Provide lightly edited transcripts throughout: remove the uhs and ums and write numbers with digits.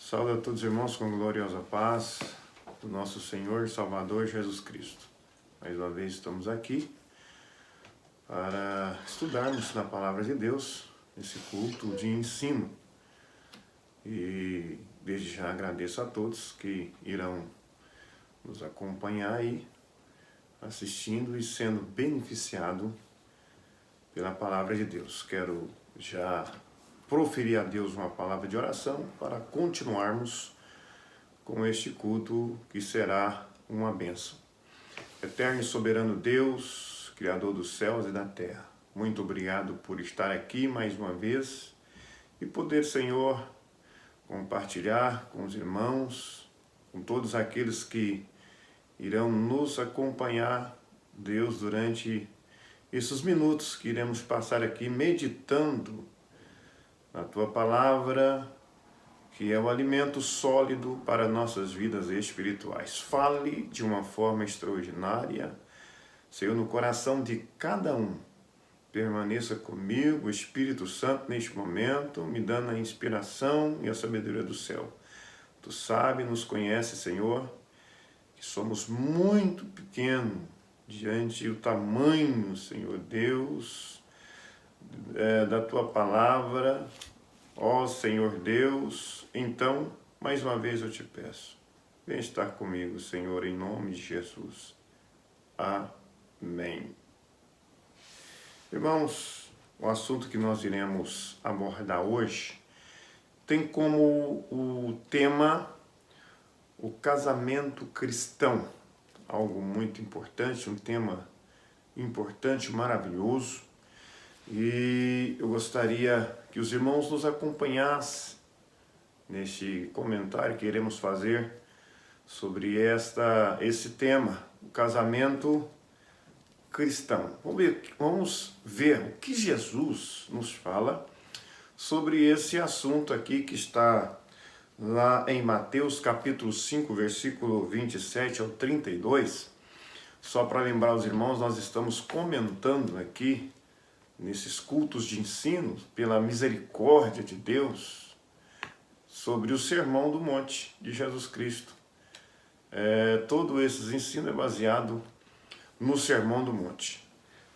Saúde a todos os irmãos com gloriosa paz do nosso Senhor e Salvador Jesus Cristo. Mais uma vez estamos aqui para estudarmos na Palavra de Deus, esse culto de ensino. E desde já agradeço a todos que irão nos acompanhar aí, assistindo e sendo beneficiado pela Palavra de Deus. Quero já proferir a Deus uma palavra de oração para continuarmos com este culto que será uma bênção. Eterno e soberano Deus, Criador dos céus e da terra, muito obrigado por estar aqui mais uma vez e poder, Senhor, compartilhar com os irmãos, com todos aqueles que irão nos acompanhar, Deus, durante esses minutos que iremos passar aqui meditando na Tua Palavra, que é o alimento sólido para nossas vidas espirituais. Fale de uma forma extraordinária, Senhor, no coração de cada um. Permaneça comigo, Espírito Santo, neste momento, me dando a inspiração e a sabedoria do céu. Tu sabe, nos conhece, Senhor, que somos muito pequenos diante do tamanho, Senhor Deus, da Tua Palavra, ó Senhor Deus. Então, mais uma vez eu te peço, vem estar comigo, Senhor, em nome de Jesus. Amém. Irmãos, o assunto que nós iremos abordar hoje tem como o tema o casamento cristão, algo muito importante, um tema importante, maravilhoso, e eu gostaria que os irmãos nos acompanhassem neste comentário que iremos fazer sobre esse tema, o casamento cristão. Vamos ver o que Jesus nos fala sobre esse assunto aqui que está lá em Mateus capítulo 5, versículo 27 ao 32. Só para lembrar os irmãos, nós estamos comentando aqui nesses cultos de ensino, pela misericórdia de Deus, sobre o Sermão do Monte de Jesus Cristo. Todo esse ensino é baseado no Sermão do Monte.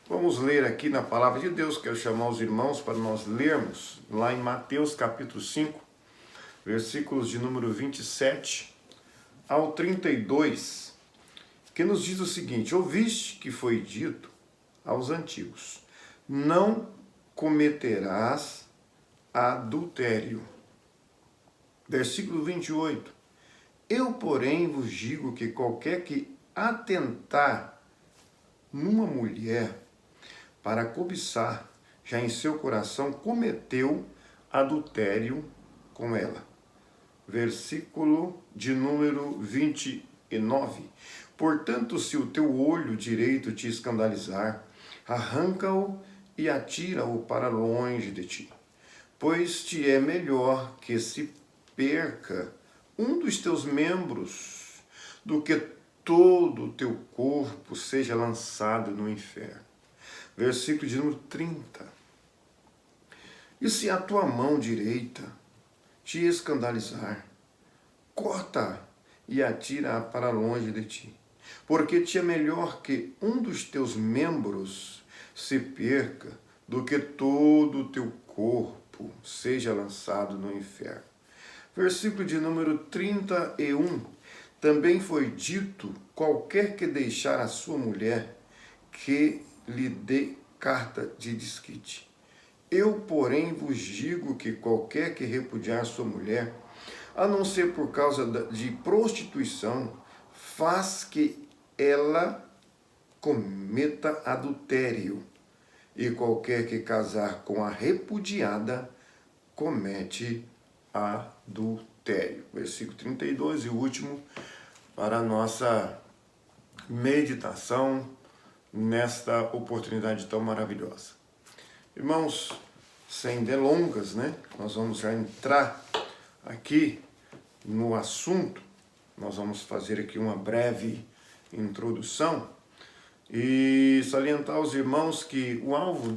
Vamos ler aqui na Palavra de Deus, quero chamar os irmãos para nós lermos lá em Mateus capítulo 5, versículos de número 27 ao 32, que nos diz o seguinte: ouviste que foi dito aos antigos, não cometerás adultério. Versículo 28. Eu, porém, vos digo que qualquer que atentar numa mulher para cobiçar, já em seu coração cometeu adultério com ela. Versículo de número 29. Portanto, se o teu olho direito te escandalizar, arranca-o e atira-o para longe de ti. Pois te é melhor que se perca um dos teus membros do que todo o teu corpo seja lançado no inferno. Versículo de número 30. E se a tua mão direita te escandalizar, corta e atira-a para longe de ti. Porque te é melhor que um dos teus membros se perca do que todo o teu corpo seja lançado no inferno. Versículo de número 31. Também foi dito, qualquer que deixar a sua mulher, que lhe dê carta de desquite. Eu, porém, vos digo que qualquer que repudiar sua mulher, a não ser por causa de prostituição, faz que ela cometa adultério. E qualquer que casar com a repudiada, comete adultério. Versículo 32 e o último para a nossa meditação nesta oportunidade tão maravilhosa. Irmãos, sem delongas, nós vamos já entrar aqui no assunto. Nós vamos fazer aqui uma breve introdução e salientar aos irmãos que o alvo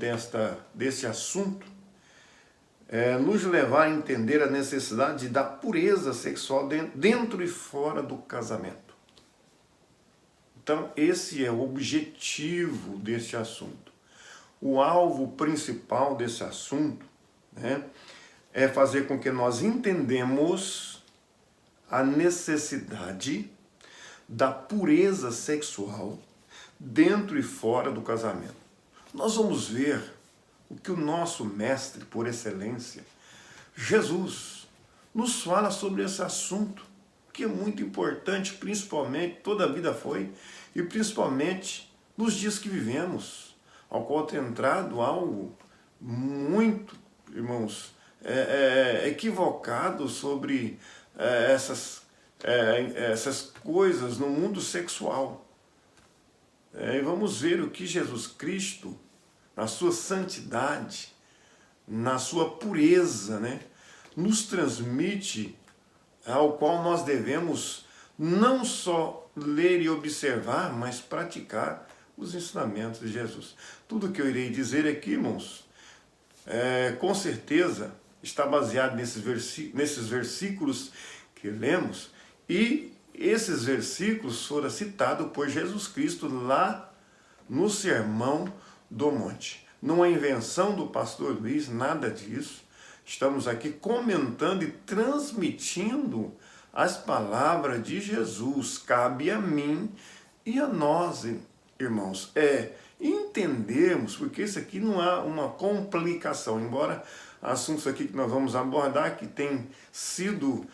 desse assunto nos levar a entender a necessidade da pureza sexual dentro e fora do casamento. Então, esse é o objetivo deste assunto. O alvo principal desse assunto, né, é fazer com que nós entendamos a necessidade da pureza sexual dentro e fora do casamento. Nós vamos ver o que o nosso mestre por excelência, Jesus, nos fala sobre esse assunto, que é muito importante, principalmente, toda a vida foi, e principalmente nos dias que vivemos, ao qual tem entrado algo muito, irmãos, equivocado sobre essas coisas no mundo sexual. E vamos ver o que Jesus Cristo, na sua santidade, na sua pureza, né, nos transmite, ao qual nós devemos não só ler e observar, mas praticar os ensinamentos de Jesus. Tudo que eu irei dizer aqui, irmãos, com certeza está baseado nesses versículos que lemos, e esses versículos foram citados por Jesus Cristo lá no Sermão do Monte. Não é invenção do pastor Luiz, nada disso. Estamos aqui comentando e transmitindo as palavras de Jesus. Cabe a mim e a nós, irmãos, entendermos, porque isso aqui não há uma complicação, embora assuntos aqui que nós vamos abordar, que tem sido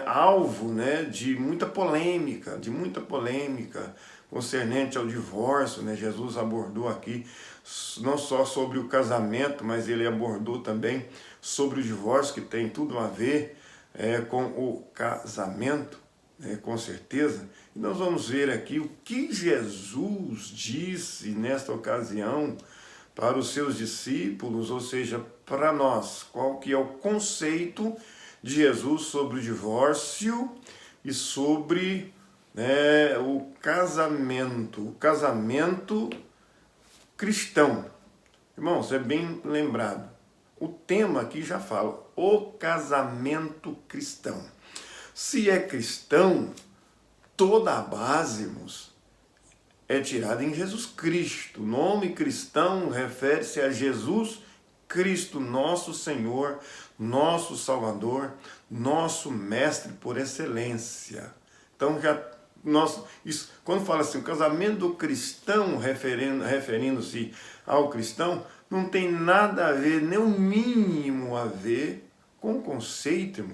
alvo, né, de muita polêmica concernente ao divórcio, né? Jesus abordou aqui não só sobre o casamento, mas ele abordou também sobre o divórcio, que tem tudo a ver com o casamento, com certeza. E nós vamos ver aqui o que Jesus disse nesta ocasião para os seus discípulos, ou seja, para nós, qual que é o conceito de Jesus sobre o divórcio e sobre o casamento cristão. Irmãos, é bem lembrado. O tema aqui já fala, o casamento cristão. Se é cristão, toda a base, irmãos, é tirada em Jesus Cristo. O nome cristão refere-se a Jesus Cristo, nosso Senhor, nosso Salvador, nosso Mestre por excelência. Então, quando fala assim, o casamento cristão, referindo-se ao cristão, não tem nada a ver, nem o mínimo a ver com o conceito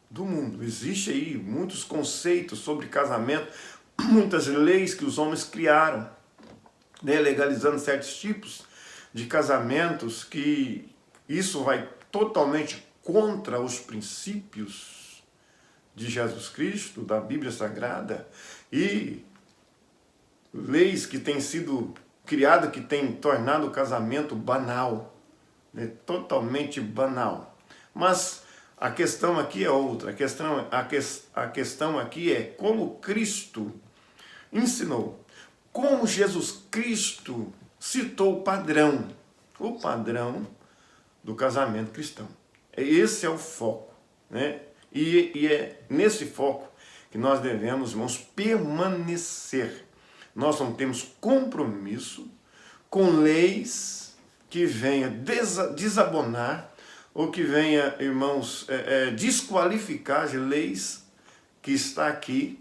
do mundo. Existe aí muitos conceitos sobre casamento, muitas leis que os homens criaram, né, legalizando certos tipos de casamentos, que isso vai totalmente contra os princípios de Jesus Cristo, da Bíblia Sagrada, e leis que têm sido criadas, que têm tornado o casamento banal, né, totalmente banal. Mas a questão aqui é outra. A questão aqui é como Cristo ensinou, como Jesus Cristo citou o padrão do casamento cristão. Esse é o foco, né? E é nesse foco que nós devemos, irmãos, permanecer. Nós não temos compromisso com leis que venha desabonar ou que venha, irmãos, desqualificar as leis que está aqui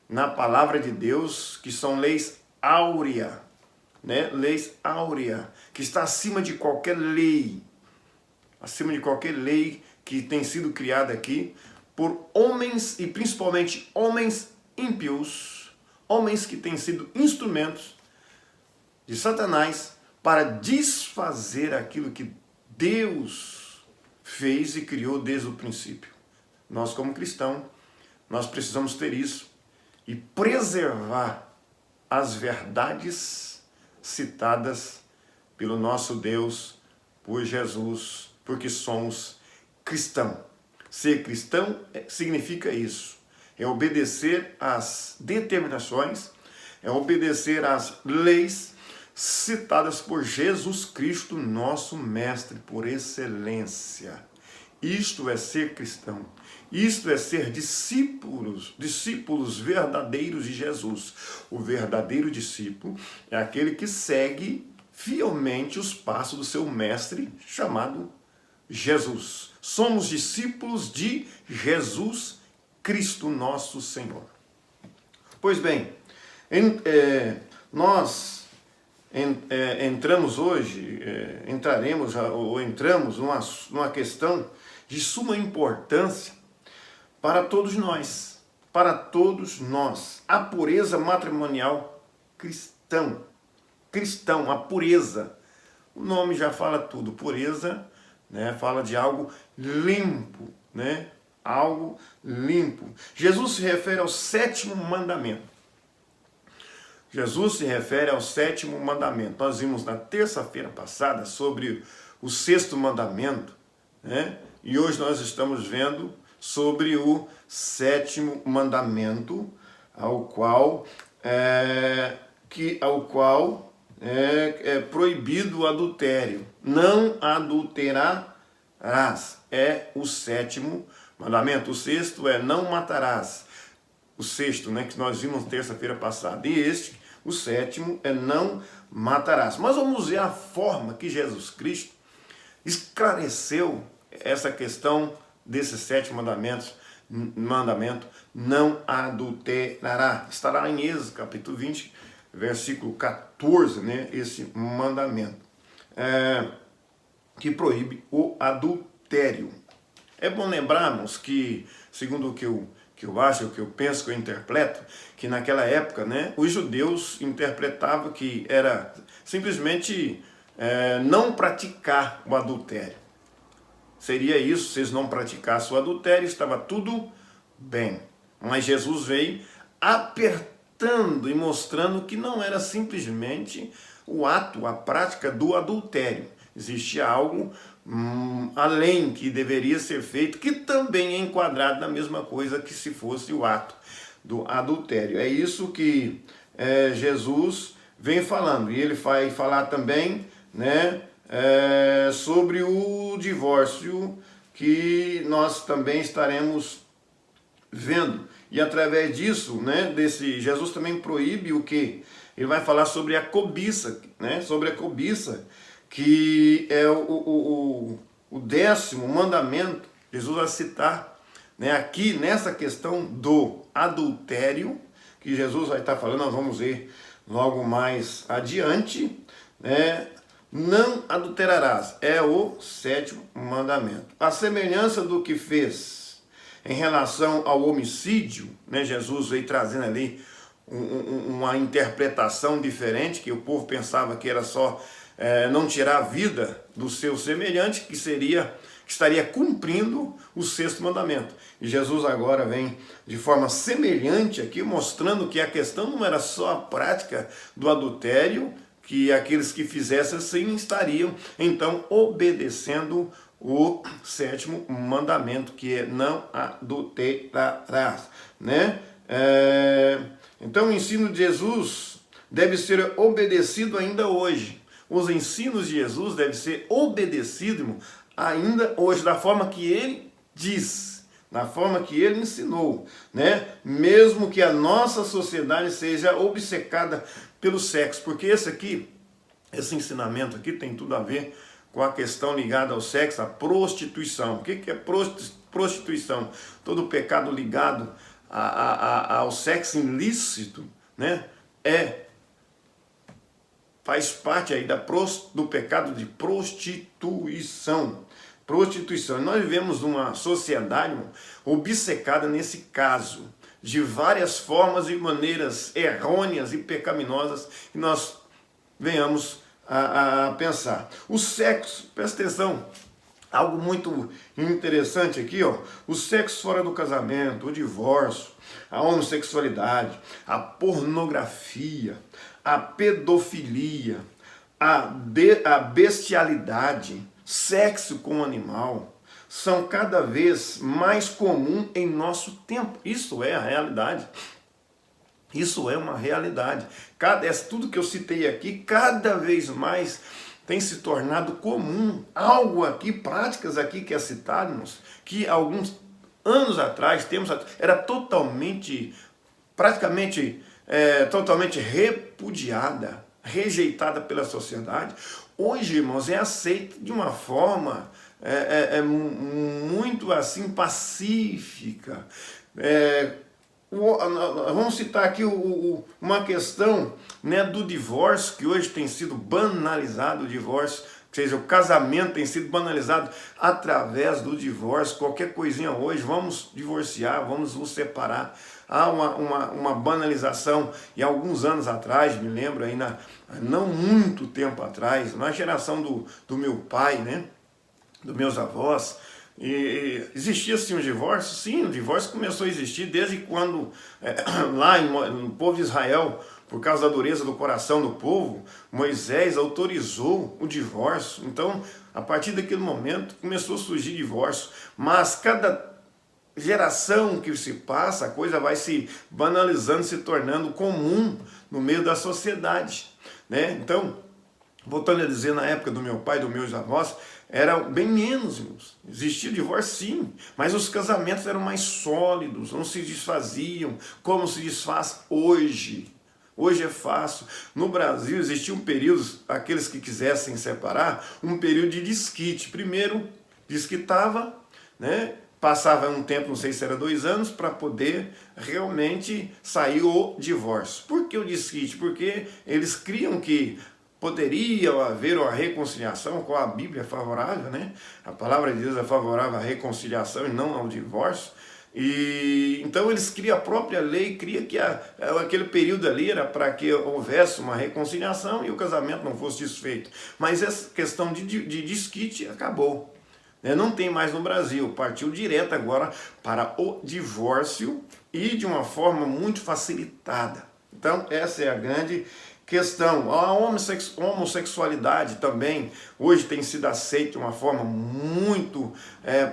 na palavra de Deus, que são leis áureas, né? Leis áureas, que está acima de qualquer lei que tem sido criada aqui por homens, e principalmente homens ímpios, homens que têm sido instrumentos de Satanás para desfazer aquilo que Deus fez e criou desde o princípio. Nós, como cristãos, nós precisamos ter isso e preservar as verdades citadas pelo nosso Deus, por Jesus, porque somos cristãos. Ser cristão significa isso, é obedecer às determinações, é obedecer às leis, citadas por Jesus Cristo, nosso mestre por excelência. Isto é ser cristão. Isto é ser discípulos verdadeiros de Jesus. O verdadeiro discípulo é aquele que segue fielmente os passos do seu mestre chamado Jesus. Somos discípulos de Jesus Cristo, nosso Senhor. Pois bem, nós entramos numa questão de suma importância para todos nós, a pureza matrimonial cristão, a pureza, o nome já fala tudo, pureza, né, fala de algo limpo, né, algo limpo. Jesus se refere ao sétimo mandamento. Nós vimos na terça-feira passada sobre o sexto mandamento, né? E hoje nós estamos vendo sobre o sétimo mandamento, ao qual é proibido o adultério. Não adulterarás. É o sétimo mandamento. O sexto é não matarás. O sexto, né, que nós vimos terça-feira passada. E o sétimo é não matarás. Mas vamos ver a forma que Jesus Cristo esclareceu essa questão desses 7 mandamentos. Mandamento, não adulterará. Estará em Êxodo capítulo 20, versículo 14, né, esse mandamento, que proíbe o adultério. É bom lembrarmos que, segundo o que eu acho, o que eu penso, que eu interpreto, que naquela época, né, os judeus interpretavam que era simplesmente não praticar o adultério. Seria isso, se eles não praticassem o adultério, estava tudo bem. Mas Jesus veio apertando e mostrando que não era simplesmente o ato, a prática do adultério. Existia algo além que deveria ser feito, que também é enquadrado na mesma coisa que se fosse o ato do adultério. É isso que Jesus vem falando. E ele vai falar também, né, sobre o divórcio, que nós também estaremos vendo. E através disso, né, Jesus também proíbe o quê? Ele vai falar sobre a cobiça, né, que é o 10º mandamento. Jesus vai citar, né, aqui nessa questão do adultério, que Jesus vai estar falando, nós vamos ver logo mais adiante, né? Não adulterarás, é o 7º mandamento. A semelhança do que fez em relação ao homicídio, né? Jesus veio trazendo ali uma interpretação diferente, que o povo pensava que era só não tirar a vida do seu semelhante, que estaria cumprindo o 6º mandamento. E Jesus agora vem de forma semelhante aqui, mostrando que a questão não era só a prática do adultério, que aqueles que fizessem assim estariam, então, obedecendo o 7º mandamento, que é não adulterarás, né? Então, o ensino de Jesus deve ser obedecido ainda hoje. Os ensinos de Jesus devem ser obedecidos ainda hoje, da forma que ele diz, da forma que ele ensinou, né? Mesmo que a nossa sociedade seja obcecada pelo sexo, porque esse ensinamento aqui tem tudo a ver com a questão ligada ao sexo, a prostituição. O que é prostituição? Todo pecado ligado ao sexo ilícito, né? Faz parte aí do pecado de prostituição. Nós vivemos numa sociedade obcecada nesse caso, de várias formas e maneiras errôneas e pecaminosas que nós venhamos a pensar. O sexo, presta atenção, algo muito interessante aqui, ó, o sexo fora do casamento, o divórcio, a homossexualidade, a pornografia, a pedofilia, a bestialidade, sexo com animal, são cada vez mais comum em nosso tempo. Isso é a realidade. Isso é uma realidade. Tudo que eu citei aqui, cada vez mais tem se tornado comum. Algo aqui, práticas aqui que é citado, que alguns anos atrás era praticamente totalmente repudiada, rejeitada pela sociedade. Hoje, irmãos, é aceita de uma forma muito assim pacífica. Vamos citar aqui uma questão, né, do divórcio, que hoje tem sido banalizado, o divórcio, ou seja, o casamento tem sido banalizado através do divórcio. Qualquer coisinha hoje, vamos divorciar, vamos nos separar. Há uma banalização, e alguns anos atrás, me lembro ainda, não muito tempo atrás, na geração do meu pai, né, dos meus avós, e existia sim o divórcio? Sim, o divórcio começou a existir desde quando, lá no povo de Israel, por causa da dureza do coração do povo, Moisés autorizou o divórcio. Então, a partir daquele momento, começou a surgir divórcio. Mas cada geração que se passa, a coisa vai se banalizando, se tornando comum no meio da sociedade, né? Então, voltando a dizer, na época do meu pai e dos meus avós, era bem menos, irmãos. Existia divórcio sim, mas os casamentos eram mais sólidos, não se desfaziam como se desfaz hoje. Hoje é fácil. No Brasil existia um período, aqueles que quisessem separar, um período de desquite. Primeiro desquitava, né? Passava um tempo, não sei se era 2 anos, para poder realmente sair o divórcio. Por que o desquite? Porque eles criam que poderia haver uma reconciliação com a Bíblia favorável, né? A palavra de Deus é favorável à reconciliação e não ao divórcio. E então eles criam a própria lei, cria que aquele período ali era para que houvesse uma reconciliação e o casamento não fosse desfeito. Mas essa questão de desquite acabou, né? Não tem mais no Brasil, partiu direto agora para o divórcio e de uma forma muito facilitada. Então essa é a grande questão. A homossexualidade também hoje tem sido aceita de uma forma muito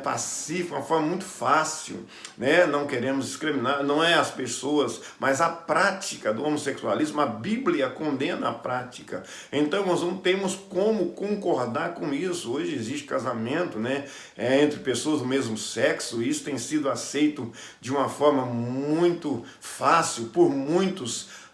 pacífica, uma forma muito fácil, né? Não queremos discriminar, não é as pessoas, mas a prática do homossexualismo. A Bíblia condena a prática. Então nós não temos como concordar com isso. Hoje existe casamento, né, entre pessoas do mesmo sexo, e isso tem sido aceito de uma forma muito fácil por muitos,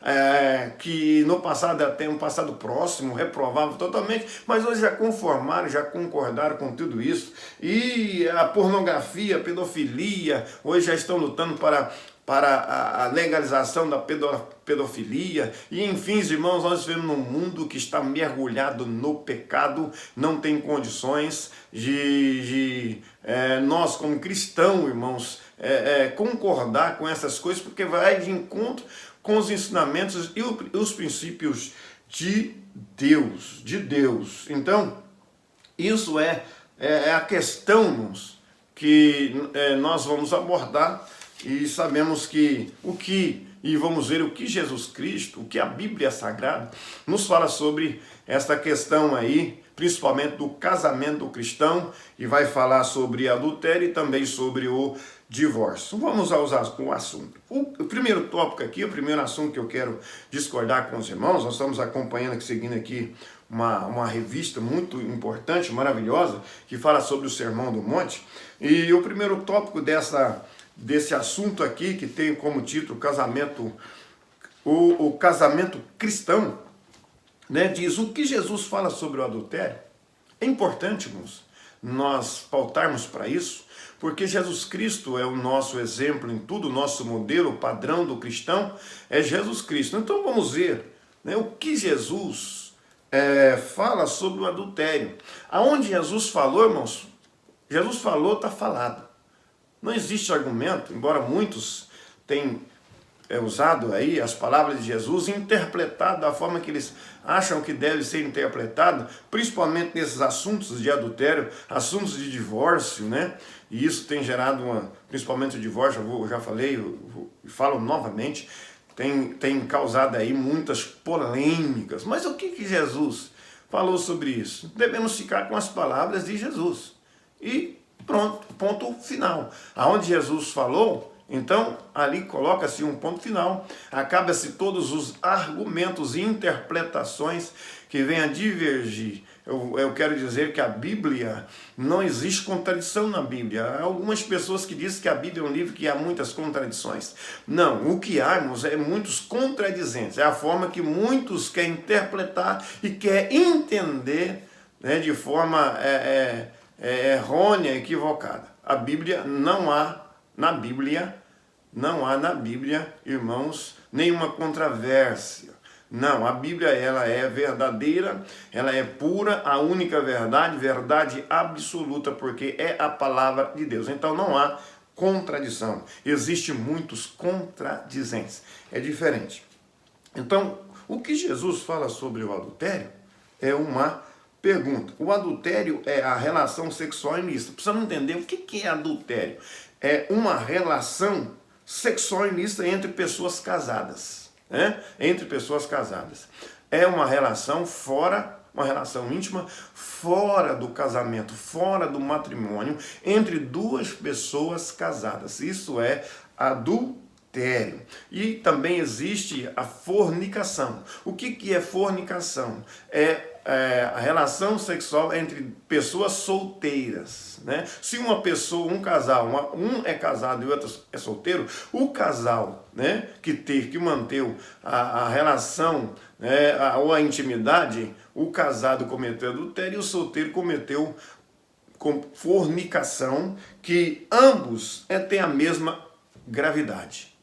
que no passado, até um passado próximo, reprovavam totalmente, mas hoje já conformaram, já concordaram com tudo isso. E a pornografia, a pedofilia, hoje já estão lutando para a legalização da pedofilia. E enfim, irmãos, nós vivemos num mundo que está mergulhado no pecado, não tem condições de nós como cristãos, irmãos, concordar com essas coisas, porque vai de encontro com os ensinamentos e os princípios de Deus. Então, isso é a questão, irmãos, que nós vamos abordar, e sabemos e vamos ver o que Jesus Cristo, o que a Bíblia Sagrada nos fala sobre esta questão aí, principalmente do casamento cristão, e vai falar sobre adultério e também sobre o divórcio. Vamos ao assunto. O primeiro tópico aqui, o primeiro assunto que eu quero discordar com os irmãos, nós estamos acompanhando aqui, seguindo aqui uma revista muito importante, maravilhosa, que fala sobre o Sermão do Monte, e o primeiro tópico desse assunto aqui, que tem como título o casamento cristão, né, diz o que Jesus fala sobre o adultério. É importante, irmãos, nós pautarmos para isso, porque Jesus Cristo é o nosso exemplo em tudo, o nosso modelo, o padrão do cristão é Jesus Cristo. Então vamos ver, né, o que Jesus fala sobre o adultério. Aonde Jesus falou, irmãos, Jesus falou, está falado. Não existe argumento, embora muitos tenham usado aí as palavras de Jesus, interpretado da forma que eles acham que deve ser interpretado, principalmente nesses assuntos de adultério, assuntos de divórcio, né? E isso tem gerado principalmente o divórcio, eu já falei, falo novamente, tem causado aí muitas polêmicas. Mas o que Jesus falou sobre isso? Devemos ficar com as palavras de Jesus. E pronto, ponto final. Aonde Jesus falou, Então, ali coloca-se um ponto final, acaba-se todos os argumentos e interpretações que venham a divergir. Eu quero dizer que a Bíblia, não existe contradição na Bíblia. Há algumas pessoas que dizem que a Bíblia é um livro que há muitas contradições. Não, o que há é muitos contradizentes. É a forma que muitos querem interpretar e querem entender, né, de forma errônea, equivocada. A Bíblia não há na Bíblia, irmãos, nenhuma controvérsia. Não, a Bíblia ela é verdadeira, ela é pura, a única verdade, verdade absoluta, porque é a palavra de Deus. Então não há contradição. Existem muitos contradizentes. É diferente. Então, o que Jesus fala sobre o adultério é uma pergunta. O adultério é a relação sexual ilícita. Precisamos entender o que é adultério. É uma relação sexual ilícita entre pessoas casadas. Né? Entre pessoas casadas. É uma relação fora, uma relação íntima, fora do casamento, fora do matrimônio, entre duas pessoas casadas. Isso é adultério. E também existe a fornicação. O que é fornicação? É a relação sexual entre pessoas solteiras, né? Se uma pessoa, um casal, um é casado e o outro é solteiro, o casal, né, que teve que manter a relação, né, ou a intimidade, o casado cometeu adultério e o solteiro cometeu fornicação, que ambos têm a mesma gravidade.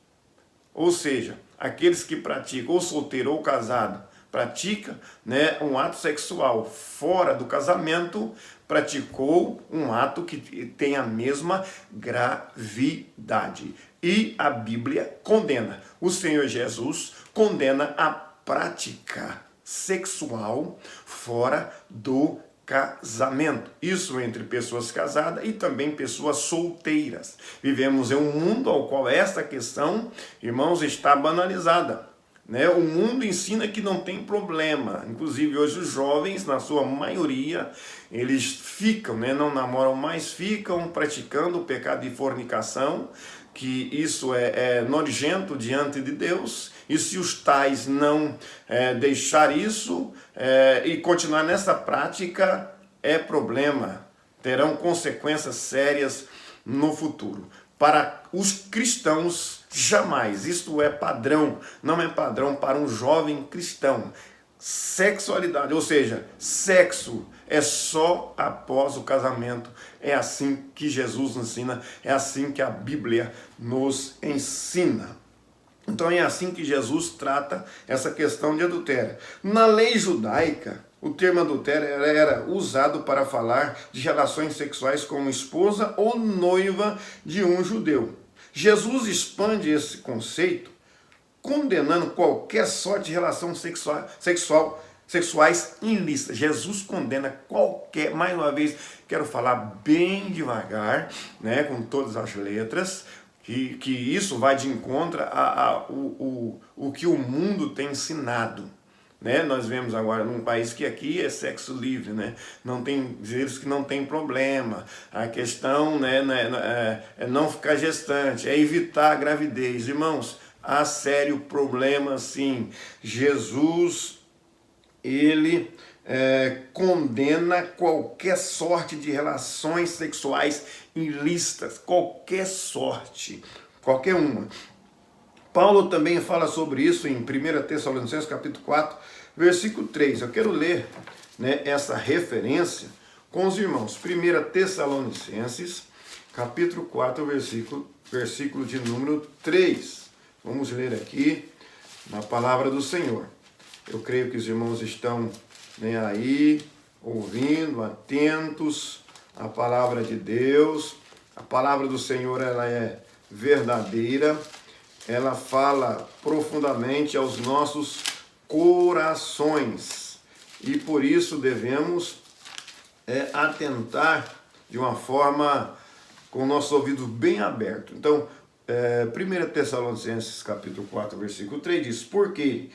Ou seja, aqueles que praticam, ou solteiro ou casado, pratica, né, um ato sexual fora do casamento, praticou um ato que tem a mesma gravidade. E a Bíblia condena. O Senhor Jesus condena a prática sexual fora do casamento. Isso entre pessoas casadas e também pessoas solteiras. Vivemos em um mundo ao qual esta questão, irmãos, está banalizada. Né? O mundo ensina que não tem problema. Inclusive hoje os jovens, na sua maioria, eles ficam, né? Não namoram mais, ficam praticando o pecado de fornicação, que isso é nojento diante de Deus. E se os tais não deixar isso e continuar nessa prática, é problema. Terão consequências sérias no futuro. Para os cristãos, jamais. Isto é padrão, não é padrão para um jovem cristão. Sexualidade, ou seja, sexo é só após o casamento. É assim que Jesus ensina, é assim que a Bíblia nos ensina. Então é assim que Jesus trata essa questão de adultério. Na lei judaica, o termo adultério era usado para falar de relações sexuais com esposa ou noiva de um judeu. Jesus expande esse conceito, condenando qualquer sorte de relação sexuais ilícitas. Jesus condena qualquer, mais uma vez, quero falar bem devagar, né, com todas as letras, que isso vai de encontro o que o mundo tem ensinado. Né? Nós vemos agora num país que aqui é sexo livre, né? Não tem dizeres que não tem problema. A questão, né, é não ficar gestante, é evitar a gravidez. Irmãos, há sério problema sim. Jesus, ele condena qualquer sorte de relações sexuais ilícitas, qualquer sorte, qualquer uma. Paulo também fala sobre isso em 1 Tessalonicenses capítulo 4, versículo 3. Eu quero ler, né, essa referência com os irmãos. 1 Tessalonicenses capítulo 4, versículo de número 3. Vamos ler aqui na palavra do Senhor. Eu creio que os irmãos estão, né, aí ouvindo, atentos à palavra de Deus. A palavra do Senhor, ela é verdadeira. Ela fala profundamente aos nossos corações e por isso devemos atentar de uma forma com o nosso ouvido bem aberto. Então, 1 Tessalonicenses capítulo 4, versículo 3 diz: porque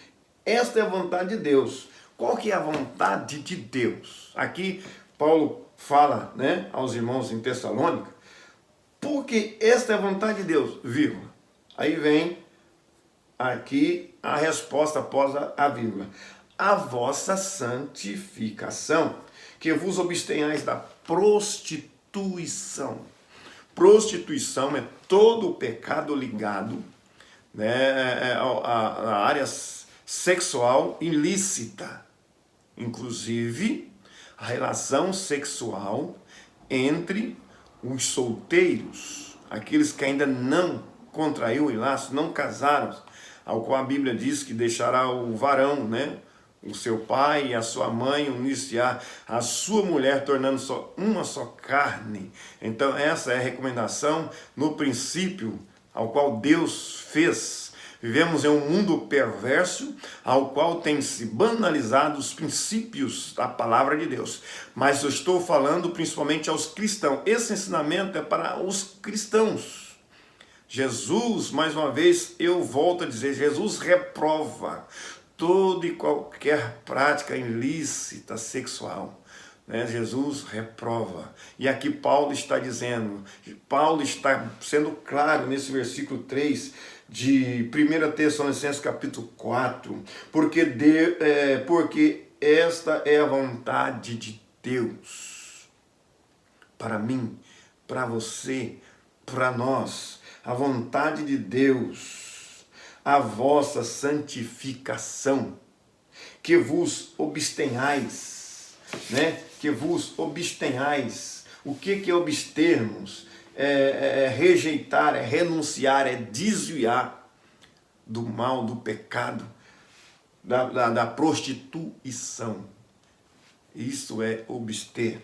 esta é a vontade de Deus. Qual que é a vontade de Deus? Aqui Paulo fala, né, aos irmãos em Tessalônica Porque esta é a vontade de Deus, vírgula. Aí vem aqui a resposta após a vírgula. A vossa santificação, que vos abstenhais da prostituição. Prostituição é todo o pecado ligado, né, à área sexual ilícita. Inclusive, a relação sexual entre os solteiros, aqueles que ainda não contraiu o laço, não casaram, ao qual a Bíblia diz que deixará o varão, né, o seu pai e a sua mãe unir-se-á a sua mulher, tornando só uma só carne. Então essa é a recomendação no princípio ao qual Deus fez. Vivemos em um mundo perverso, ao qual tem se banalizado os princípios da palavra de Deus. Mas eu estou falando principalmente aos cristãos. Esse ensinamento é para os cristãos. Jesus, mais uma vez, eu volto a dizer, Jesus reprova toda e qualquer prática ilícita sexual. Né? Jesus reprova. E aqui Paulo está dizendo, Paulo está sendo claro nesse versículo 3 de 1 Tessalonicenses capítulo 4, porque esta é a vontade de Deus para mim, para você, para nós. A vontade de Deus, a vossa santificação, que vos abstenhais, né? Que vos abstenhais. O que é abstermos? É rejeitar, é renunciar, é desviar do mal, do pecado, da prostituição. Isso é abster,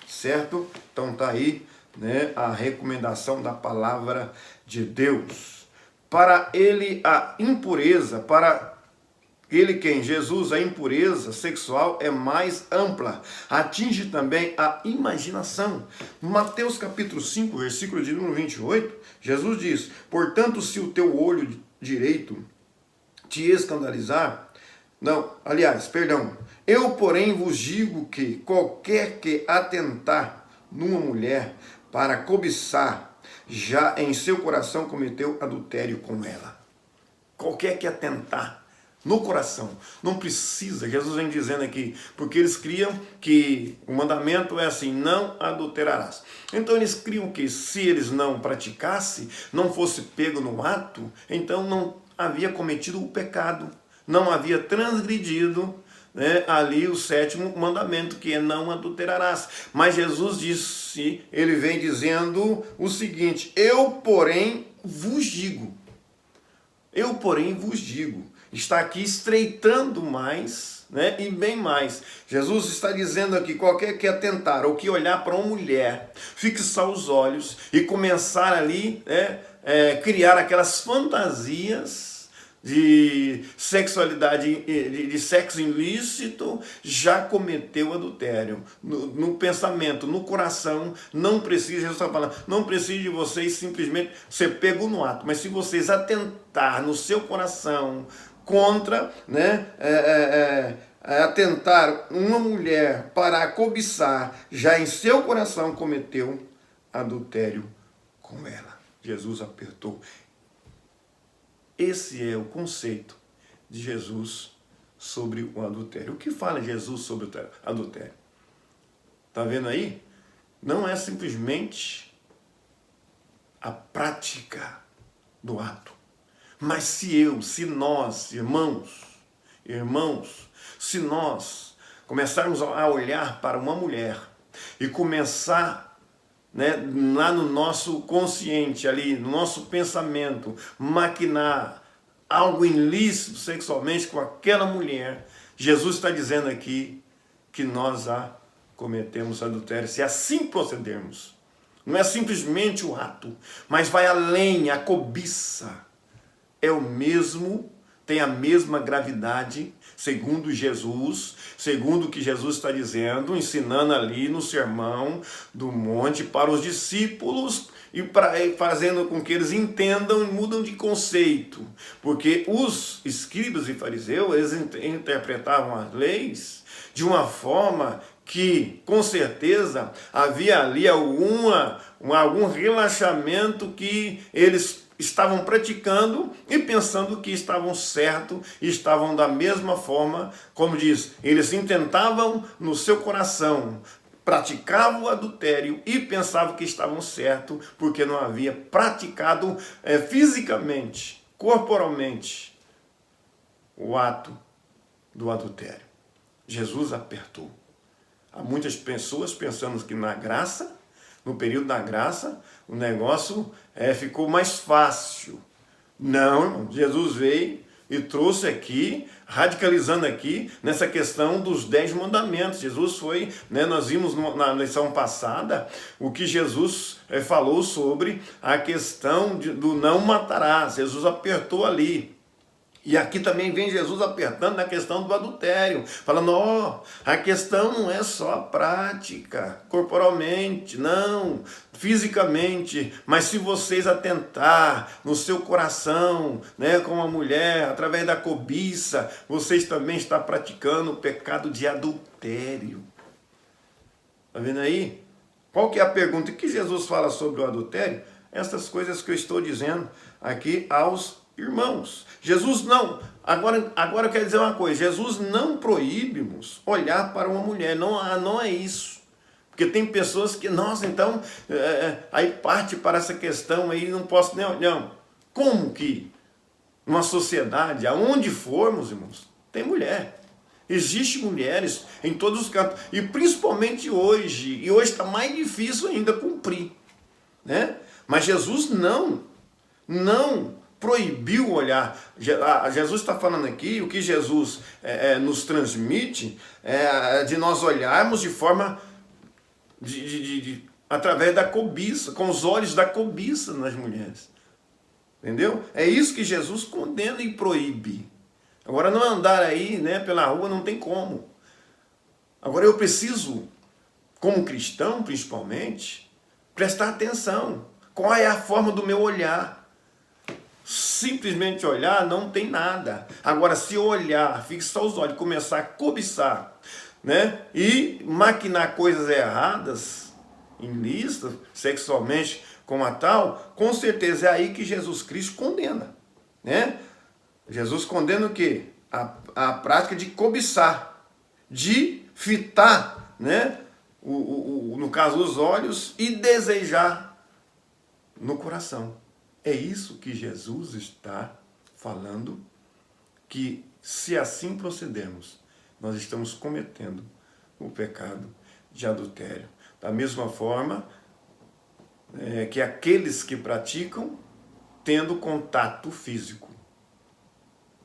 certo? Então tá aí, né, a recomendação da palavra de Deus. Para ele a impureza, para ele quem? Jesus, a impureza sexual é mais ampla, atinge também a imaginação. Mateus capítulo 5, versículo de número 28, Jesus diz, portanto, se o teu olho direito te escandalizar, eu, porém, vos digo que qualquer que atentar numa mulher para cobiçar, já em seu coração cometeu adultério com ela. Qualquer que atentar no coração, não precisa, Jesus vem dizendo aqui, porque eles criam que o mandamento é assim, não adulterarás. Então eles criam que se eles não praticassem, não fosse pego no ato, então não havia cometido o pecado, não havia transgredido, né, ali o 7º mandamento, que é não adulterarás. Mas Jesus disse, ele vem dizendo o seguinte, eu porém vos digo, está aqui estreitando mais, né, e bem mais. Jesus está dizendo aqui, qualquer que atentar ou que olhar para uma mulher, fixar os olhos e começar ali, criar aquelas fantasias de sexualidade, de sexo ilícito, já cometeu adultério. No pensamento, no coração, não precisa, Jesus está falando, não precisa de vocês simplesmente ser pego no ato, mas se vocês atentar no seu coração contra, né, atentar uma mulher para cobiçar, já em seu coração cometeu adultério com ela. Jesus apertou. Esse é o conceito de Jesus sobre o adultério. O que fala Jesus sobre o adultério? Está vendo aí? Não é simplesmente a prática do ato. Mas se nós, irmãos, se nós começarmos a olhar para uma mulher e começar, né, lá no nosso consciente, ali no nosso pensamento, maquinar algo ilícito sexualmente com aquela mulher, Jesus está dizendo aqui que nós cometemos adultério, se assim procedermos. Não é simplesmente o ato, mas vai além, a cobiça. É o mesmo, tem a mesma gravidade, segundo Jesus, segundo o que Jesus está dizendo, ensinando ali no Sermão do Monte para os discípulos e fazendo com que eles entendam e mudam de conceito. Porque os escribas e fariseus, eles interpretavam as leis de uma forma que, com certeza, havia ali alguma algum relaxamento que eles estavam praticando e pensando que estavam certo, e estavam da mesma forma, como diz, eles intentavam no seu coração, praticavam o adultério e pensavam que estavam certo, porque não havia praticado fisicamente, corporalmente, o ato do adultério. Jesus apertou. Há muitas pessoas pensando que na graça, no período da graça, o negócio ficou mais fácil. Não, irmão, Jesus veio e trouxe aqui, radicalizando aqui, nessa questão dos 10 mandamentos. Jesus foi, nós vimos na lição passada, o que Jesus falou sobre a questão do não matarás. Jesus apertou ali. E aqui também vem Jesus apertando na questão do adultério, falando, a questão não é só a prática, corporalmente, não, fisicamente, mas se vocês atentar no seu coração, com a mulher, através da cobiça, vocês também estão praticando o pecado de adultério. Está vendo aí? Qual que é a pergunta? O que Jesus fala sobre o adultério? Essas coisas que eu estou dizendo aqui aos irmãos. Jesus não, agora eu quero dizer uma coisa, Jesus não proíbe-nos olhar para uma mulher, não é isso. Porque tem pessoas que, nossa, então, aí parte para essa questão aí, não posso nem olhar. Como que numa sociedade, aonde formos, irmãos, tem mulher. Existem mulheres em todos os cantos, e principalmente hoje, e hoje está mais difícil ainda cumprir, Mas Jesus não proibiu olhar. Jesus está falando aqui, o que Jesus nos transmite de nós olharmos de forma através da cobiça, com os olhos da cobiça nas mulheres. Entendeu? É isso que Jesus condena e proíbe. Agora não andar aí pela rua não tem como. Agora eu preciso, como cristão principalmente, prestar atenção. Qual é a forma do meu olhar? Simplesmente olhar não tem nada. Agora, se olhar, fixar os olhos, começar a cobiçar, e maquinar coisas erradas, ilícitas, sexualmente, como a tal, com certeza é aí que Jesus Cristo condena, Jesus condena o quê? A prática de cobiçar, de fitar, no caso os olhos, e desejar no coração. É isso que Jesus está falando, que se assim procedermos, nós estamos cometendo o pecado de adultério. Da mesma forma que aqueles que praticam tendo contato físico.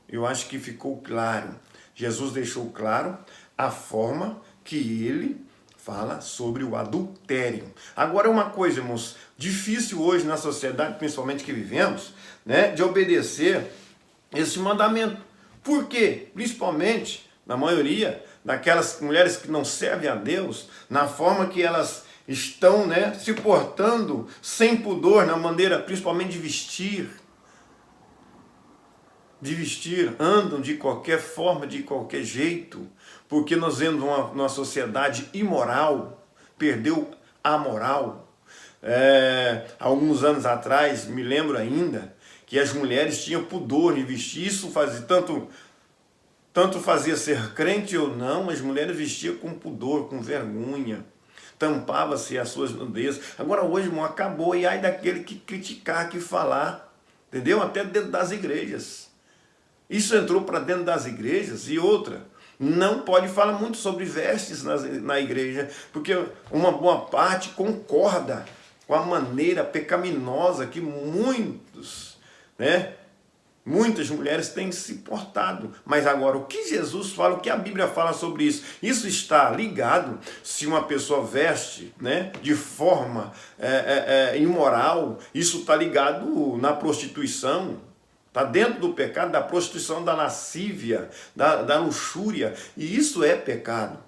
Eu acho que ficou claro. Jesus deixou claro a forma que ele fala sobre o adultério. Agora uma coisa, irmãos, difícil hoje na sociedade, principalmente que vivemos, de obedecer esse mandamento. Por quê? Principalmente, na maioria daquelas mulheres que não servem a Deus, na forma que elas estão se portando sem pudor, na maneira principalmente de vestir, andam de qualquer forma, de qualquer jeito, porque nós vemos uma sociedade imoral, perdeu a moral. Alguns anos atrás, me lembro ainda, que as mulheres tinham pudor de vestir, isso fazia tanto fazia ser crente ou não, as mulheres vestiam com pudor, com vergonha, tampava-se as suas nudez. Agora hoje, irmão, acabou, e ai daquele que criticar, que falar, entendeu? Até dentro das igrejas. Isso entrou para dentro das igrejas. E outra, não pode falar muito sobre vestes na igreja, porque uma boa parte concorda com a maneira pecaminosa que muitas mulheres têm se portado. Mas agora, o que Jesus fala, o que a Bíblia fala sobre isso? Isso está ligado, se uma pessoa veste de forma imoral, isso está ligado na prostituição. Está dentro do pecado, da prostituição, da lascívia, da luxúria. E isso é pecado.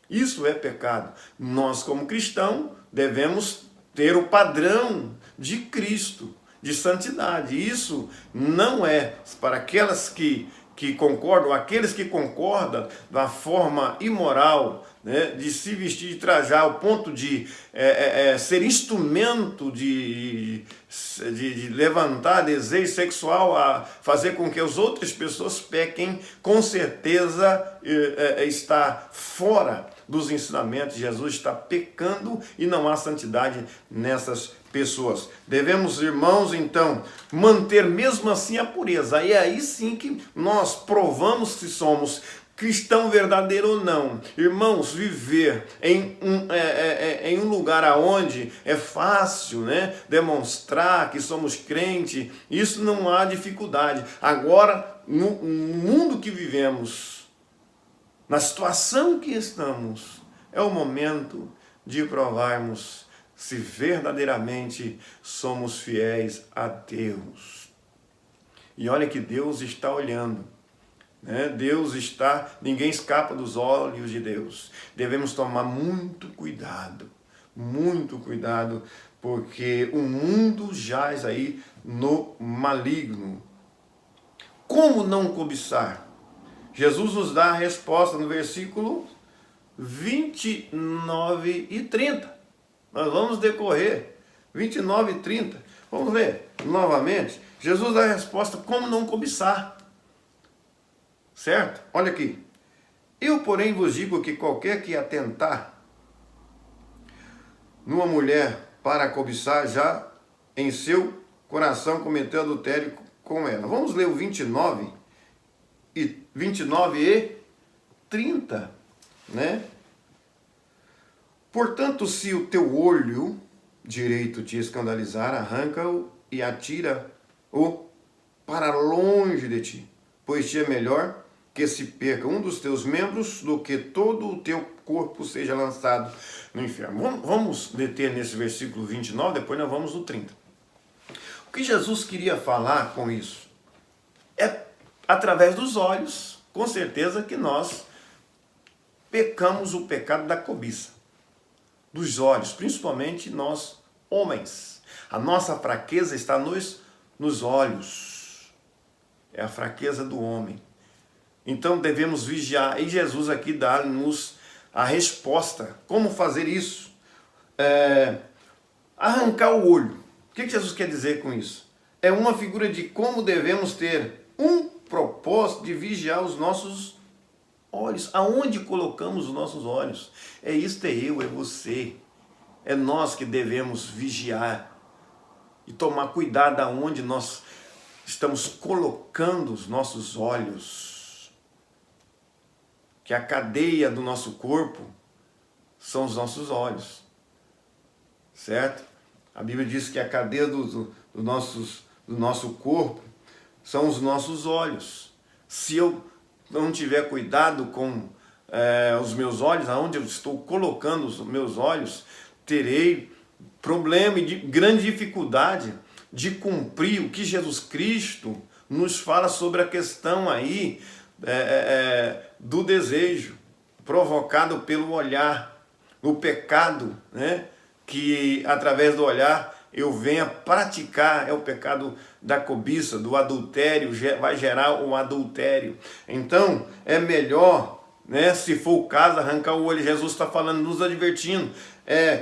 Isso é pecado. Nós, como cristãos, devemos ter o padrão de Cristo, de santidade. Isso não é para aquelas que que concordam, aqueles que concordam da forma imoral, né, de se vestir, de trajar, ao ponto de ser instrumento de levantar desejo sexual, a fazer com que as outras pessoas pequem, com certeza está fora dos ensinamentos. Jesus está pecando e não há santidade nessas pessoas. Devemos, irmãos, então, manter mesmo assim a pureza. E é aí sim que nós provamos se somos cristão verdadeiro ou não. Irmãos, viver em um lugar aonde é fácil, né, demonstrar que somos crente, isso não há dificuldade. Agora, no mundo que vivemos, na situação que estamos, é o momento de provarmos se verdadeiramente somos fiéis a Deus. E olha que Deus está olhando, né? Ninguém escapa dos olhos de Deus. Devemos tomar muito cuidado, porque o mundo jaz aí no maligno. Como não cobiçar? Jesus nos dá a resposta no versículo 29 e 30. Nós vamos decorrer 29 e 30. Vamos ler novamente. Jesus dá a resposta como não cobiçar. Certo? Olha aqui. Eu, porém, vos digo que qualquer que atentar numa mulher para cobiçar, já em seu coração cometeu adultério com ela. Vamos ler o 29 e 30, né? Portanto, se o teu olho direito te escandalizar, arranca-o e atira-o para longe de ti, pois te é melhor que se perca um dos teus membros do que todo o teu corpo seja lançado no inferno. Vamos deter nesse versículo 29, depois nós vamos no 30. O que Jesus queria falar com isso? É através dos olhos, com certeza que nós pecamos o pecado da cobiça. Dos olhos, principalmente nós homens. A nossa fraqueza está nos olhos. É a fraqueza do homem. Então devemos vigiar. E Jesus aqui dá-nos a resposta. Como fazer isso? Arrancar o olho. O que Jesus quer dizer com isso? É uma figura de como devemos ter um propósito de vigiar os nossos olhos. Aonde colocamos os nossos olhos? É eu, é você. É nós que devemos vigiar e tomar cuidado aonde nós estamos colocando os nossos olhos. Que a cadeia do nosso corpo são os nossos olhos. Certo? A Bíblia diz que a cadeia do nosso corpo são os nossos olhos. Se eu não tiver cuidado com os meus olhos, aonde eu estou colocando os meus olhos, terei problema e grande dificuldade de cumprir o que Jesus Cristo nos fala sobre a questão aí do desejo provocado pelo olhar, o pecado, né, que através do olhar eu venha praticar, é o pecado da cobiça, do adultério, vai gerar um adultério. Então, é melhor, né, se for o caso, arrancar o olho. Jesus está falando, nos advertindo,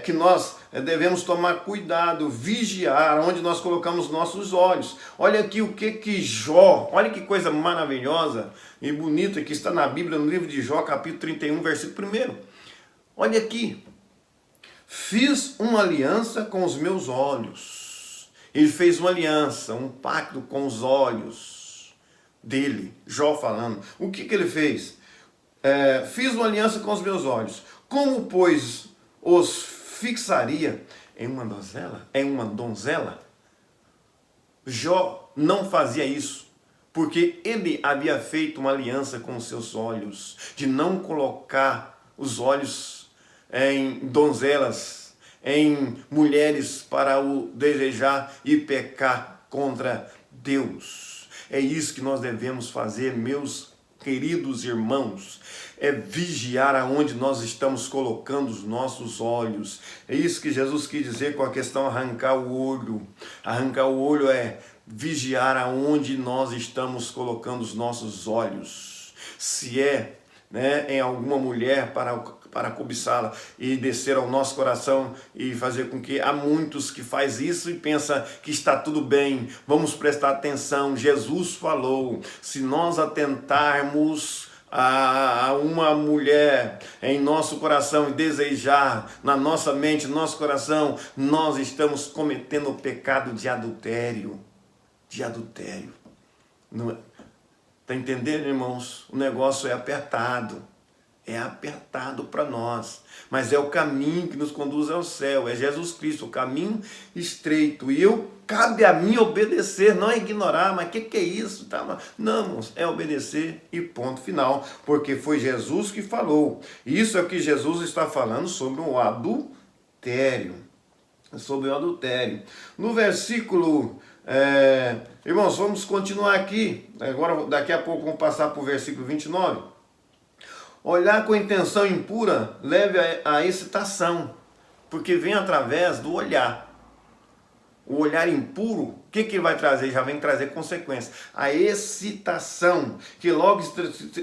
que nós devemos tomar cuidado, vigiar onde nós colocamos nossos olhos. Olha aqui o que Jó, olha que coisa maravilhosa e bonita que está na Bíblia, no livro de Jó, capítulo 31, versículo 1. Olha aqui. Fiz uma aliança com os meus olhos. Ele fez uma aliança, um pacto com os olhos dele. Jó falando. O que ele fez? Fiz uma aliança com os meus olhos. Como, pois, os fixaria em uma donzela? Em uma donzela? Jó não fazia isso, porque ele havia feito uma aliança com os seus olhos, de não colocar os olhos em donzelas, em mulheres para o desejar e pecar contra Deus. É isso que nós devemos fazer, meus queridos irmãos, é vigiar aonde nós estamos colocando os nossos olhos. É isso que Jesus quis dizer com a questão arrancar o olho. Arrancar o olho é vigiar aonde nós estamos colocando os nossos olhos. Se é, né, em alguma mulher para cobiçá-la e descer ao nosso coração e fazer com que há muitos que faz isso e pensa que está tudo bem. Vamos prestar atenção. Jesus falou, se nós atentarmos a uma mulher em nosso coração e desejar na nossa mente, no nosso coração, nós estamos cometendo o pecado de adultério. De adultério. Está entendendo, irmãos? O negócio é apertado. É apertado para nós. Mas é o caminho que nos conduz ao céu. É Jesus Cristo, o caminho estreito. E cabe a mim obedecer, não é ignorar. Mas o que é isso? Não, irmãos, é obedecer e ponto final. Porque foi Jesus que falou. Isso é o que Jesus está falando sobre o adultério. Sobre o adultério. No versículo... irmãos, vamos continuar aqui. Agora, daqui a pouco, vamos passar para o versículo 29. Olhar com intenção impura leve a excitação, porque vem através do olhar. O olhar impuro, o que ele vai trazer? Já vem trazer consequências. A excitação, que logo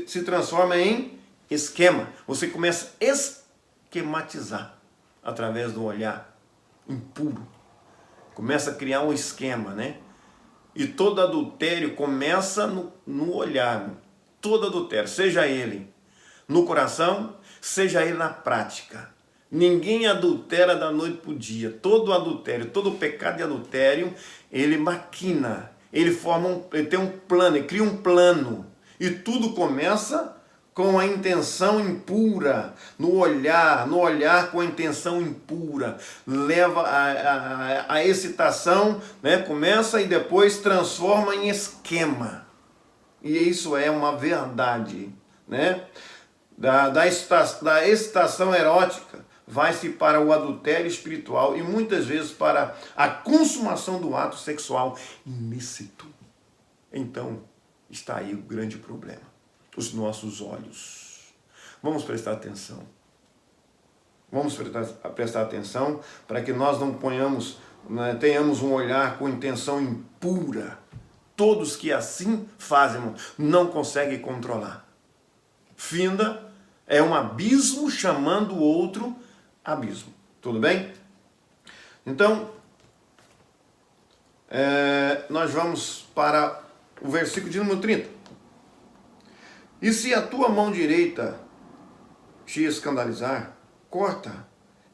se transforma em esquema. Você começa a esquematizar através do olhar impuro. Começa a criar um esquema, né? E todo adultério começa no olhar. Todo adultério, seja ele no coração, seja ele na prática. Ninguém adultera da noite para o dia. Todo adultério, todo pecado de adultério, ele maquina. Ele tem um plano, ele cria um plano. E tudo começa com a intenção impura, no olhar com a intenção impura, leva a excitação, né? Começa e depois transforma em esquema. E isso é uma verdade, né? Da excitação erótica, vai-se para o adultério espiritual e muitas vezes para a consumação do ato sexual ilícito. Então, está aí o grande problema. Os nossos olhos. Vamos prestar atenção. Vamos prestar atenção para que nós não tenhamos um olhar com intenção impura. Todos que assim fazem não conseguem controlar. Finda é um abismo chamando o outro abismo. Tudo bem? Então, nós vamos para o versículo de número 30. E se a tua mão direita te escandalizar, corta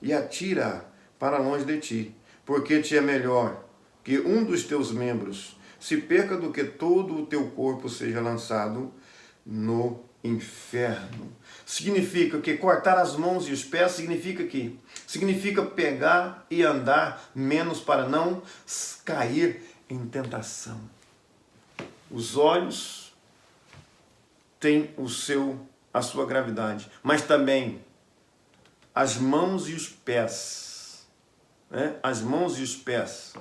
e atira para longe de ti, porque te é melhor que um dos teus membros se perca do que todo o teu corpo seja lançado no inferno. Significa que cortar as mãos e os pés significa pegar e andar menos para não cair em tentação. Os olhos têm a sua gravidade, mas também as mãos e os pés, né? As mãos e os pés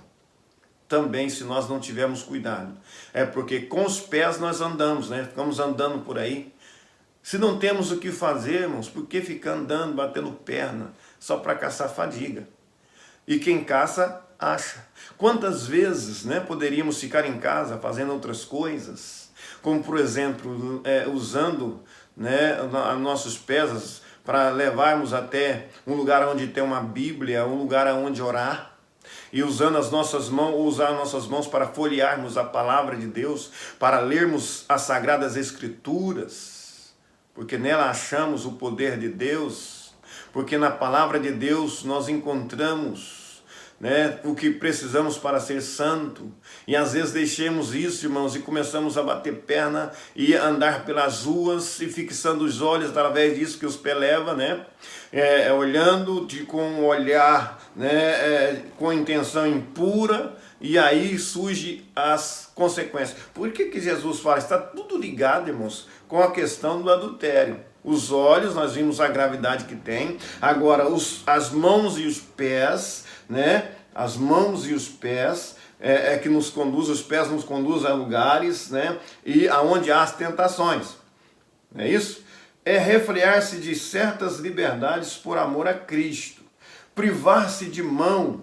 também, se nós não tivermos cuidado, é porque com os pés nós andamos, né? Ficamos andando por aí. Se não temos o que fazer, irmãos, por que ficar andando, batendo perna, só para caçar fadiga? E quem caça, acha. Quantas vezes, né, poderíamos ficar em casa fazendo outras coisas, como por exemplo, usando, né, nossos pés para levarmos até um lugar onde tem uma Bíblia, um lugar onde orar, e usando as nossas mãos, usar nossas mãos para folhearmos a palavra de Deus, para lermos as Sagradas Escrituras, porque nela achamos o poder de Deus, porque na palavra de Deus nós encontramos, né, o que precisamos para ser santo. E às vezes deixemos isso, irmãos, e começamos a bater perna e andar pelas ruas e fixando os olhos através disso que os pés levam, né? Olhando com um olhar, né, com intenção impura, e aí surgem as consequências. Por que Jesus fala? Está tudo ligado, irmãos, com a questão do adultério. Os olhos, nós vimos a gravidade que tem. Agora, as mãos e os pés, né? As mãos e os pés que nos conduz, os pés nos conduzem a lugares, né? E aonde há as tentações. Não é isso? É refrear-se de certas liberdades por amor a Cristo. Privar-se de mão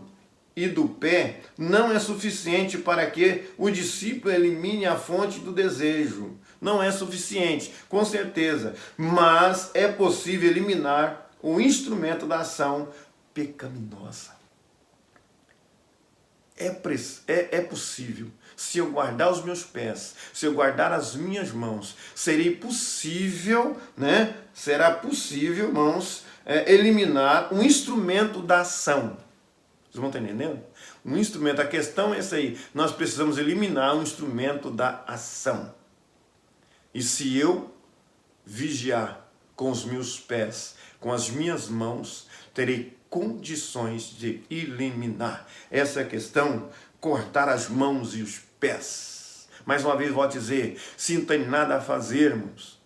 e do pé não é suficiente para que o discípulo elimine a fonte do desejo. Não é suficiente, com certeza, mas é possível eliminar o instrumento da ação pecaminosa. É possível. Se eu guardar os meus pés, se eu guardar as minhas mãos, será possível, irmãos, eliminar um instrumento da ação. Vocês vão estar entendendo? Um instrumento, a questão é essa aí. Nós precisamos eliminar um instrumento da ação. E se eu vigiar com os meus pés, com as minhas mãos, terei condições de eliminar essa questão, cortar as mãos e os pés. Mais uma vez vou dizer, se não tem nada a fazermos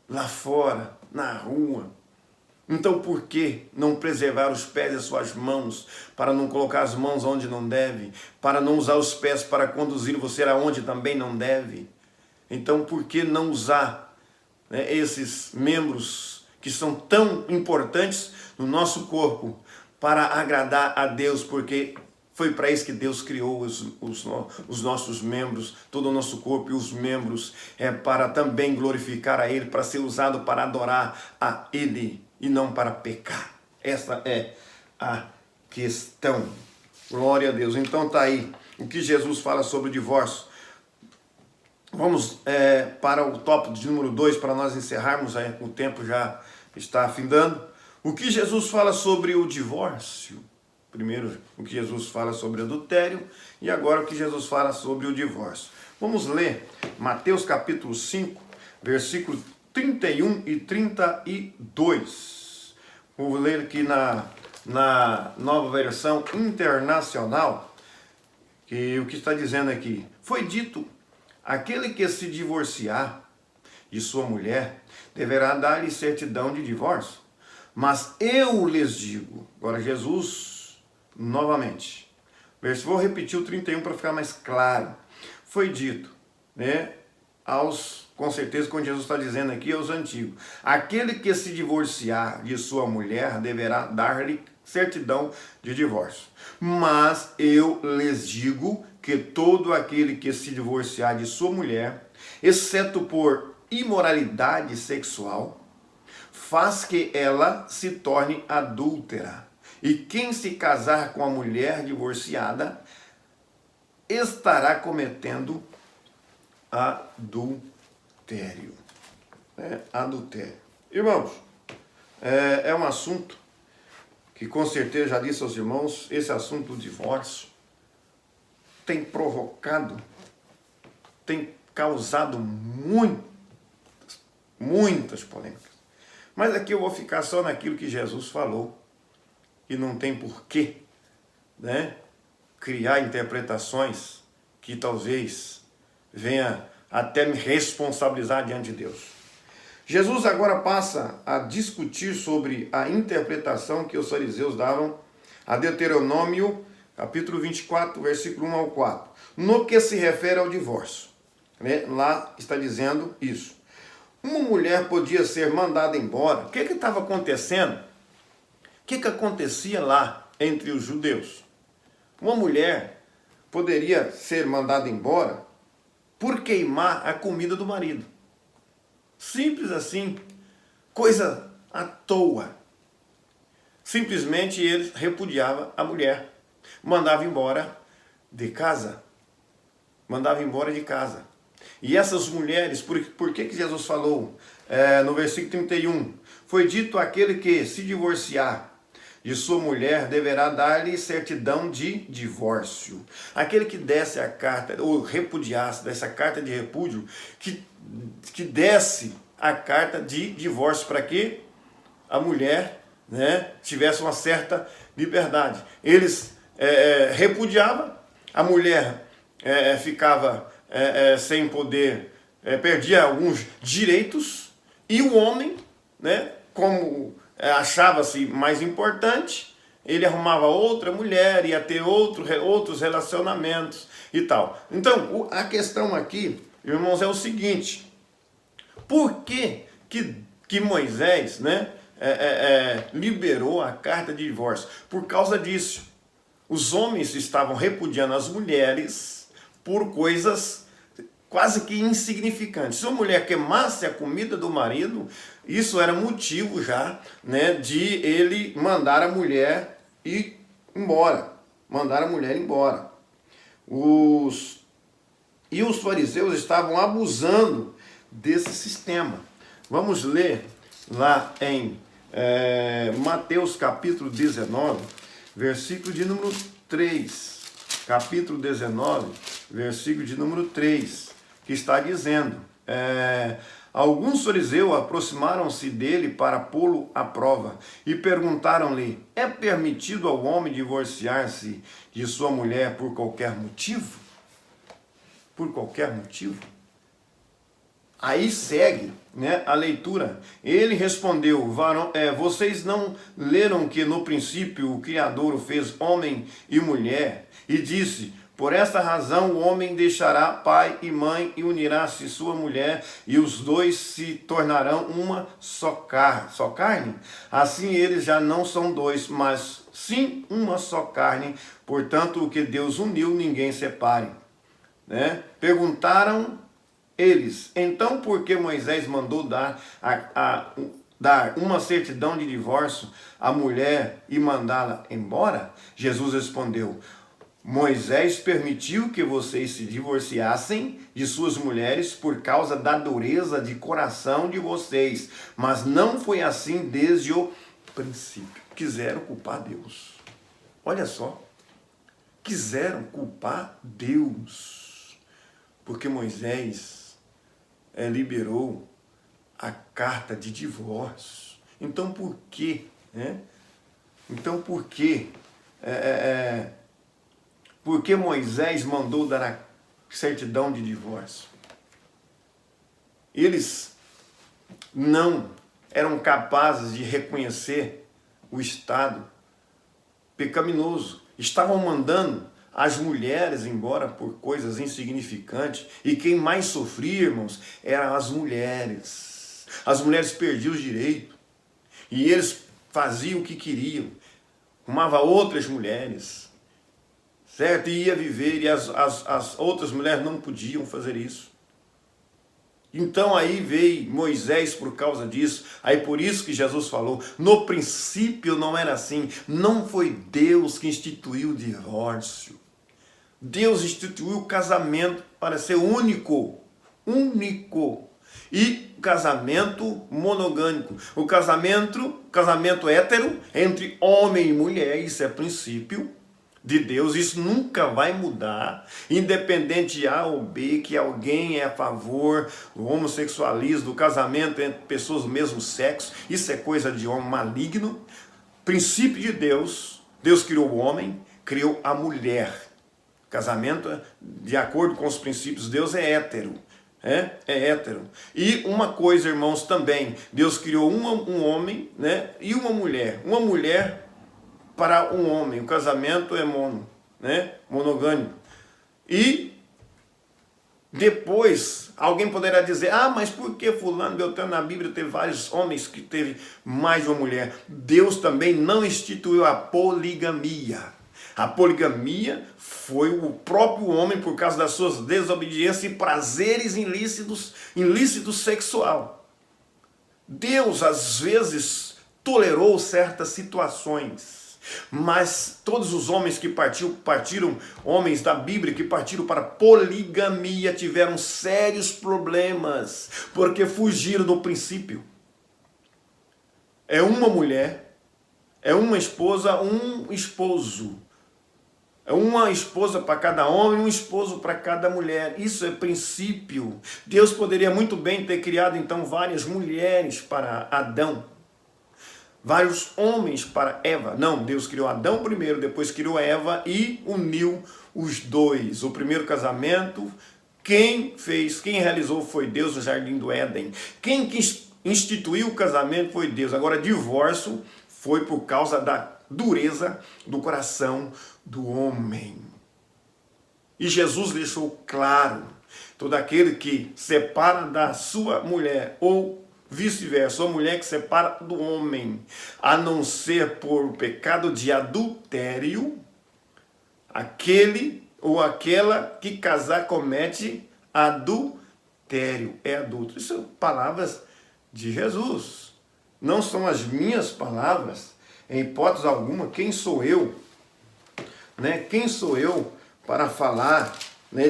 lá fora, na rua, então por que não preservar os pés e as suas mãos, para não colocar as mãos onde não deve, para não usar os pés para conduzir você aonde também não deve? Então por que não usar esses membros que são tão importantes no nosso corpo para agradar a Deus, porque foi para isso que Deus criou os nossos membros, todo o nosso corpo e os membros, para também glorificar a Ele, para ser usado para adorar a Ele e não para pecar. Essa é a questão. Glória a Deus. Então tá aí o que Jesus fala sobre o divórcio. Vamos para o tópico de número 2, para nós encerrarmos, o tempo já está afindando. O que Jesus fala sobre o divórcio? Primeiro, o que Jesus fala sobre adultério, e agora o que Jesus fala sobre o divórcio. Vamos ler Mateus capítulo 5, versículos 31 e 32. Vou ler aqui na nova versão internacional, que o que está dizendo aqui: foi dito, aquele que se divorciar de sua mulher deverá dar-lhe certidão de divórcio. Mas eu lhes digo, agora Jesus, novamente, vou repetir o 31 para ficar mais claro. Foi dito, com certeza, quando Jesus está dizendo aqui, aos antigos, aquele que se divorciar de sua mulher deverá dar-lhe certidão de divórcio. Mas eu lhes digo que todo aquele que se divorciar de sua mulher, exceto por imoralidade sexual, faz que ela se torne adúltera. E quem se casar com a mulher divorciada estará cometendo adultério. Adultério. Irmãos, é um assunto que, com certeza, já disse aos irmãos, esse assunto do divórcio tem provocado, tem causado muitas polêmicas. Mas aqui eu vou ficar só naquilo que Jesus falou, e não tem porquê, criar interpretações que talvez venha até me responsabilizar diante de Deus. Jesus agora passa a discutir sobre a interpretação que os fariseus davam a Deuteronômio, capítulo 24, versículo 1 ao 4, no que se refere ao divórcio. Lá está dizendo isso. Uma mulher podia ser mandada embora. O que estava acontecendo? O que acontecia lá entre os judeus? Uma mulher poderia ser mandada embora por queimar a comida do marido. Simples assim. Coisa à toa. Simplesmente ele repudiava a mulher. Mandava embora de casa. Mandava embora de casa. E essas mulheres, por que Jesus falou no versículo 31? Foi dito, aquele que se divorciar de sua mulher deverá dar-lhe certidão de divórcio. Aquele que desse a carta, ou repudiasse, dessa carta de repúdio, que desse a carta de divórcio, para que a mulher tivesse uma certa liberdade. Eles repudiavam, a mulher ficava sem poder, perdia alguns direitos, e o homem, como achava-se mais importante, ele arrumava outra mulher, ia ter outros relacionamentos e tal. Então, a questão aqui, irmãos, é o seguinte: por que Moisés liberou a carta de divórcio? Por causa disso. Os homens estavam repudiando as mulheres por coisas quase que insignificantes. Se uma mulher queimasse a comida do marido, isso era motivo já, né, de ele mandar a mulher ir embora. Mandar a mulher embora. Os fariseus estavam abusando desse sistema. Vamos ler lá em Mateus capítulo 19, versículo de número 3. Capítulo 19, versículo de número 3, que está dizendo: alguns fariseus aproximaram-se dele para pô-lo à prova e perguntaram-lhe: é permitido ao homem divorciar-se de sua mulher por qualquer motivo? Por qualquer motivo? Aí segue, né, a leitura. Ele respondeu: vocês não leram que no princípio o Criador o fez homem e mulher? E disse: por esta razão o homem deixará pai e mãe e unirá-se sua mulher, e os dois se tornarão uma só carne. Assim eles já não são dois, mas sim uma só carne. Portanto, o que Deus uniu, ninguém separe. Né? Perguntaram eles: então por que Moisés mandou dar uma certidão de divórcio à mulher e mandá-la embora? Jesus respondeu: Moisés permitiu que vocês se divorciassem de suas mulheres por causa da dureza de coração de vocês, mas não foi assim desde o princípio. Quiseram culpar Deus. Olha só, quiseram culpar Deus, porque Moisés liberou a carta de divórcio. Então por quê? Então por quê? Porque Moisés mandou dar a certidão de divórcio? Eles não eram capazes de reconhecer o estado pecaminoso. Estavam mandando as mulheres embora por coisas insignificantes. E quem mais sofria, irmãos, eram as mulheres. As mulheres perdiam os direitos. E eles faziam o que queriam. Arrumavam outras mulheres. Certo? E ia viver, e as outras mulheres não podiam fazer isso. Então aí veio Moisés por causa disso. Aí por isso que Jesus falou: no princípio não era assim. Não foi Deus que instituiu o divórcio. Deus instituiu o casamento para ser único. Único. E casamento monogâmico. O casamento hétero entre homem e mulher. Isso é princípio de Deus, isso nunca vai mudar, independente de A ou B, que alguém é a favor do homossexualismo, do casamento entre pessoas do mesmo sexo. Isso é coisa de homem maligno. Princípio de Deus, Deus criou o homem, criou a mulher. Casamento, de acordo com os princípios de Deus, é hétero. É hétero. E uma coisa, irmãos, também, Deus criou um homem, né, e uma mulher. Uma mulher para um homem. O casamento é monogâmico. E depois alguém poderá dizer: mas por que fulano, Beltrano, na Bíblia teve vários homens que teve mais de uma mulher? Deus também não instituiu a poligamia. A poligamia foi o próprio homem, por causa das suas desobediências e prazeres ilícitos sexual. Deus às vezes tolerou certas situações. Mas todos os homens que partiram, homens da Bíblia que partiram para poligamia, tiveram sérios problemas, porque fugiram do princípio. É uma mulher, é uma esposa, um esposo. É uma esposa para cada homem, um esposo para cada mulher. Isso é princípio. Deus poderia muito bem ter criado então várias mulheres para Adão. Vários homens para Eva. Não, Deus criou Adão primeiro, depois criou Eva e uniu os dois. O primeiro casamento, quem realizou foi Deus no Jardim do Éden. Quem instituiu o casamento foi Deus. Agora, divórcio foi por causa da dureza do coração do homem. E Jesus deixou claro: todo aquele que separa da sua mulher ou vice-versa, a mulher que separa do homem, a não ser por pecado de adultério, aquele ou aquela que casar comete adultério, é adulto. Isso são palavras de Jesus, não são as minhas palavras, em hipótese alguma. Quem sou eu? Quem sou eu para falar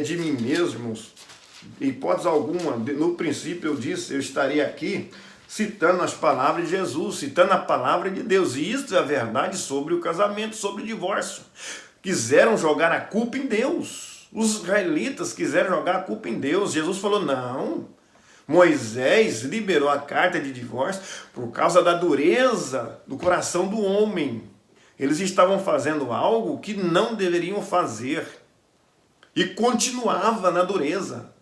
de mim mesmo? Em hipótese alguma, no princípio eu disse, eu estaria aqui citando as palavras de Jesus, citando a palavra de Deus. E isso é a verdade sobre o casamento, sobre o divórcio. Quiseram jogar a culpa em Deus. Os israelitas quiseram jogar a culpa em Deus. Jesus falou, não. Moisés liberou a carta de divórcio por causa da dureza do coração do homem. Eles estavam fazendo algo que não deveriam fazer. E continuava na dureza.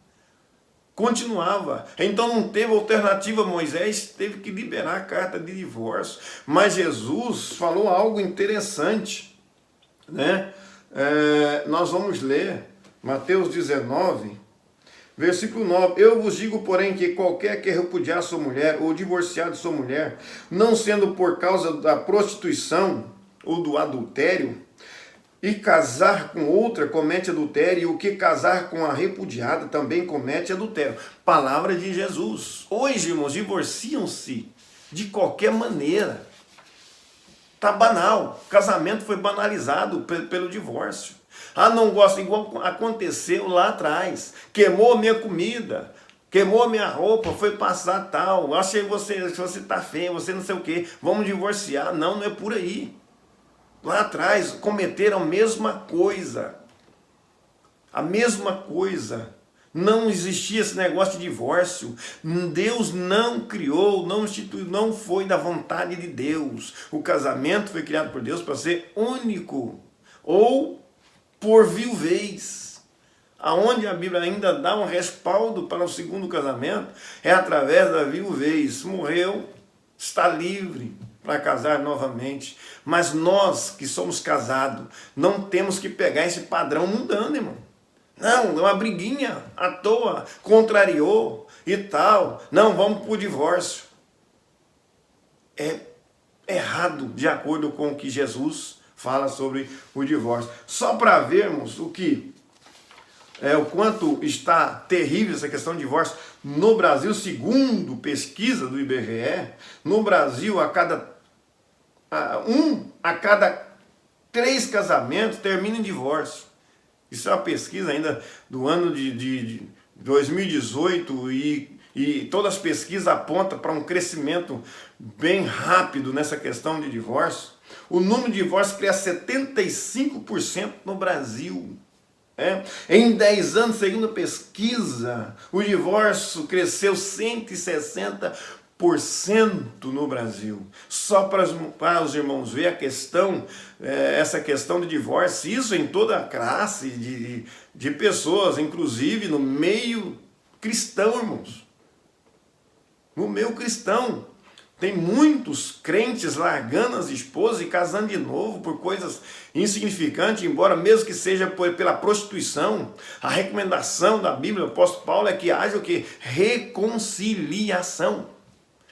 Continuava. Então não teve alternativa. Moisés teve que liberar a carta de divórcio. Mas Jesus falou algo interessante. Nós vamos ler Mateus 19, versículo 9. Eu vos digo, porém, que qualquer que repudiar sua mulher ou divorciar de sua mulher, não sendo por causa da prostituição ou do adultério, e casar com outra, comete adultério, e o que casar com a repudiada também comete adultério. Palavra de Jesus. Hoje, irmãos, divorciam-se de qualquer maneira. Está banal. O casamento foi banalizado pelo divórcio. Não gosto, igual aconteceu lá atrás. Queimou minha comida, queimou minha roupa, foi passar tal. Achei você está feio, você não sei o quê. Vamos divorciar. Não é por aí. Lá atrás cometeram a mesma coisa. A mesma coisa. Não existia esse negócio de divórcio. Deus não criou, não instituiu, não foi da vontade de Deus. O casamento foi criado por Deus para ser único. Ou por viuvez. Aonde a Bíblia ainda dá um respaldo para o segundo casamento, é através da viuvez. Morreu, está livre para casar novamente. Mas nós que somos casados, não temos que pegar esse padrão mundano, irmão. Não, é uma briguinha à toa, contrariou e tal. Não, vamos para o divórcio. É errado, de acordo com o que Jesus fala sobre o divórcio. Só para vermos o quanto está terrível essa questão de divórcio no Brasil, segundo pesquisa do IBGE, no Brasil, a cada 3 casamentos termina em divórcio. Isso é uma pesquisa ainda do ano de 2018 e todas as pesquisas apontam para um crescimento bem rápido nessa questão de divórcio. O número de divórcios cresce 75% no Brasil. Em 10 anos, segundo a pesquisa, o divórcio cresceu 160% no Brasil. Só para os irmãos ver a questão, essa questão de divórcio, isso em toda a classe de pessoas, inclusive no meio cristão, irmãos. No meio cristão. Tem muitos crentes largando as esposas e casando de novo por coisas insignificantes, embora mesmo que seja pela prostituição. A recomendação da Bíblia, o apóstolo Paulo, é que haja o quê? Reconciliação,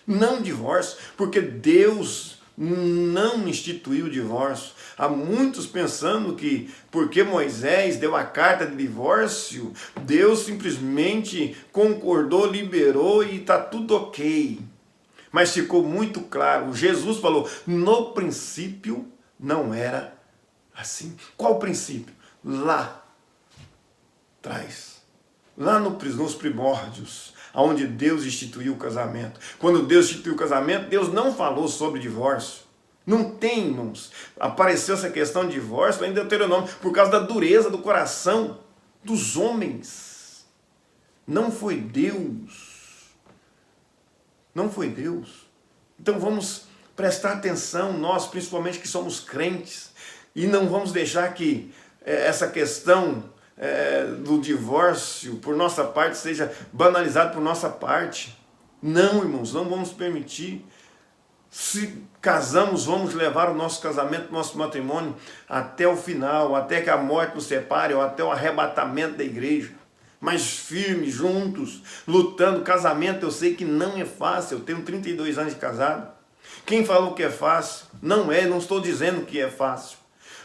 não divórcio, porque Deus não instituiu o divórcio. Há muitos pensando que porque Moisés deu a carta de divórcio, Deus simplesmente concordou, liberou e está tudo ok. Mas ficou muito claro, Jesus falou, no princípio não era assim. Qual o princípio? Lá atrás, lá nos primórdios, onde Deus instituiu o casamento. Quando Deus instituiu o casamento, Deus não falou sobre divórcio. Não tem, irmãos. Apareceu essa questão de divórcio lá em Deuteronômio, por causa da dureza do coração dos homens. Não foi Deus. Não foi Deus. Então vamos prestar atenção, nós principalmente que somos crentes, e não vamos deixar que essa questão do divórcio por nossa parte seja banalizada por nossa parte. Não, irmãos, não vamos permitir. Se casamos, vamos levar o nosso casamento, o nosso matrimônio até o final, até que a morte nos separe, ou até o arrebatamento da igreja. Mas firmes, juntos, lutando. Casamento eu sei que não é fácil, eu tenho 32 anos de casado. Quem falou que é fácil? Não estou dizendo que é fácil.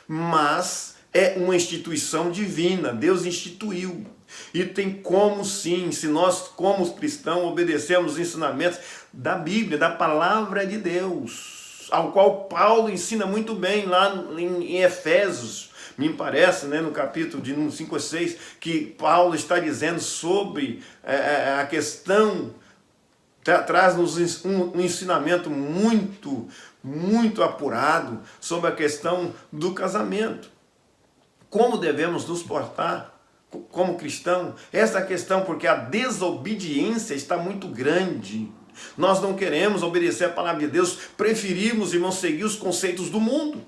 Mas é uma instituição divina, Deus instituiu. E tem como sim, se nós como cristãos obedecemos os ensinamentos da Bíblia, da palavra de Deus, ao qual Paulo ensina muito bem lá em Efésios, me parece, né, no capítulo de 5 ou 6, que Paulo está dizendo sobre a questão, traz-nos um ensinamento muito apurado sobre a questão do casamento. Como devemos nos portar como cristão? Essa questão, porque a desobediência está muito grande. Nós não queremos obedecer a palavra de Deus, preferimos, irmãos, seguir os conceitos do mundo.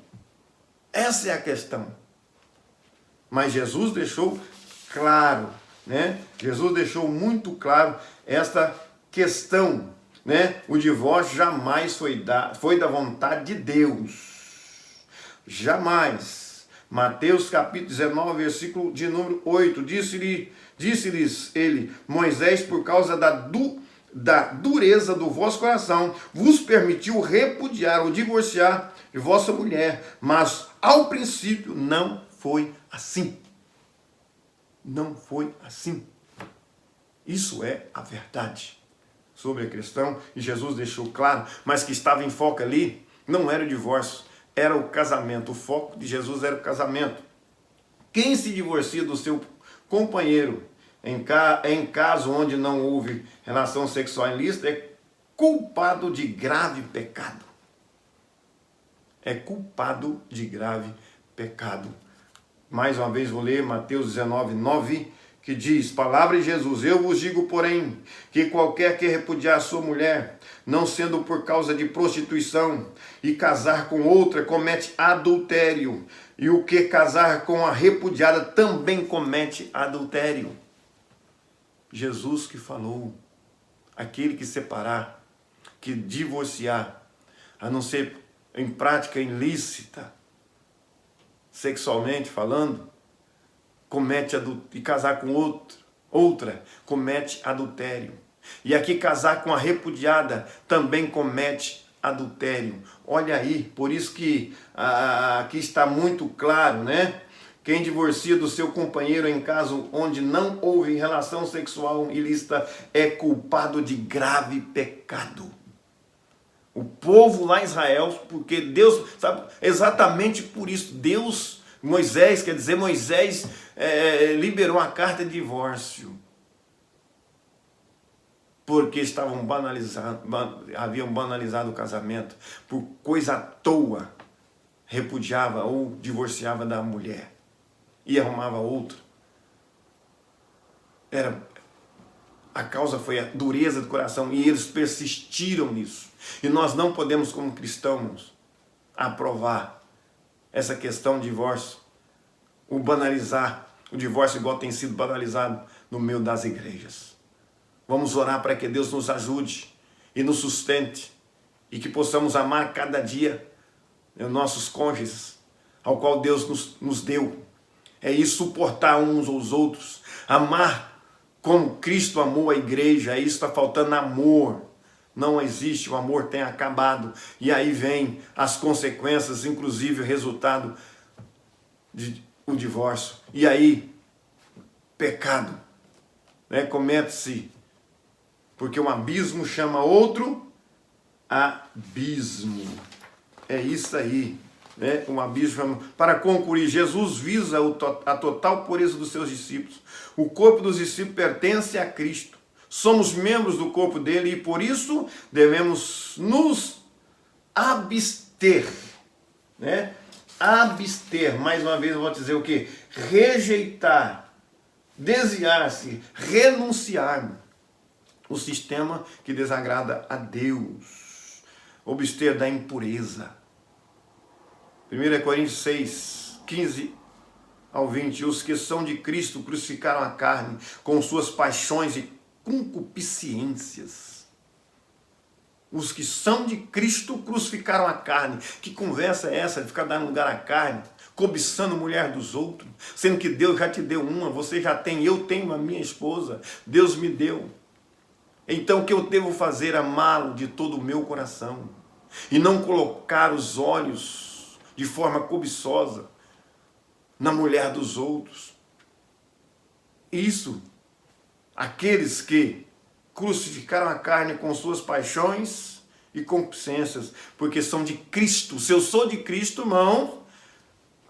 Essa é a questão. Mas Jesus deixou claro, né? Jesus deixou muito claro esta questão, né? O divórcio jamais foi da vontade de Deus. Jamais. Mateus capítulo 19, versículo de número 8, disse-lhes ele, Moisés, por causa da dureza do vosso coração, vos permitiu repudiar ou divorciar de vossa mulher, mas ao princípio não foi assim. Não foi assim. Isso é a verdade sobre a questão, e Jesus deixou claro, mas que estava em foco ali, não era o divórcio, era o casamento. O foco de Jesus era o casamento. Quem se divorcia do seu companheiro em caso onde não houve relação sexual ilícita é culpado de grave pecado. É culpado de grave pecado. Mais uma vez vou ler Mateus 19, 9, que diz, palavra de Jesus, eu vos digo, porém, que qualquer que repudiar sua mulher, não sendo por causa de prostituição, e casar com outra, comete adultério, e o que casar com a repudiada também comete adultério. Jesus que falou, aquele que separar, que divorciar, a não ser em prática ilícita, sexualmente falando, comete adultério, e casar com outra comete adultério. E aqui casar com a repudiada também comete adultério. Olha aí, por isso que aqui está muito claro, né? Quem divorcia do seu companheiro em caso onde não houve relação sexual ilícita é culpado de grave pecado. O povo lá em Israel, porque Deus, sabe, exatamente por isso, Moisés liberou a carta de divórcio. Porque haviam banalizado o casamento, por coisa à toa, repudiava ou divorciava da mulher e arrumava outra. A causa foi a dureza do coração e eles persistiram nisso. E nós não podemos, como cristãos, aprovar essa questão de divórcio, banalizar o divórcio igual tem sido banalizado no meio das igrejas. Vamos orar para que Deus nos ajude e nos sustente e que possamos amar cada dia os nossos cônjuges, ao qual Deus nos deu. É isso, suportar uns aos outros, amar como Cristo amou a igreja. Isso está faltando amor. Não existe, o amor tem acabado. E aí vem as consequências, inclusive o resultado do divórcio. E aí, pecado, né? Comete-se, porque um abismo chama outro abismo. É isso aí, né? Um abismo chama... Para concluir, Jesus visa a total pureza dos seus discípulos. O corpo dos discípulos pertence a Cristo. Somos membros do corpo dele e por isso devemos nos abster, né? Abster, mais uma vez eu vou dizer o quê? Rejeitar, desviar-se, renunciar o sistema que desagrada a Deus, abster da impureza. 1 Coríntios 6, 15 ao 20, os que são de Cristo crucificaram a carne com suas paixões e concupiscências. Os que são de Cristo crucificaram a carne. Que conversa é essa de ficar dando lugar à carne, cobiçando mulher dos outros, sendo que Deus já te deu uma, você já tem, eu tenho a minha esposa, Deus me deu. Então o que eu devo fazer? Amá-lo de todo o meu coração e não colocar os olhos de forma cobiçosa na mulher dos outros. Isso, aqueles que crucificaram a carne com suas paixões e concupiscências, porque são de Cristo. Se eu sou de Cristo, irmão,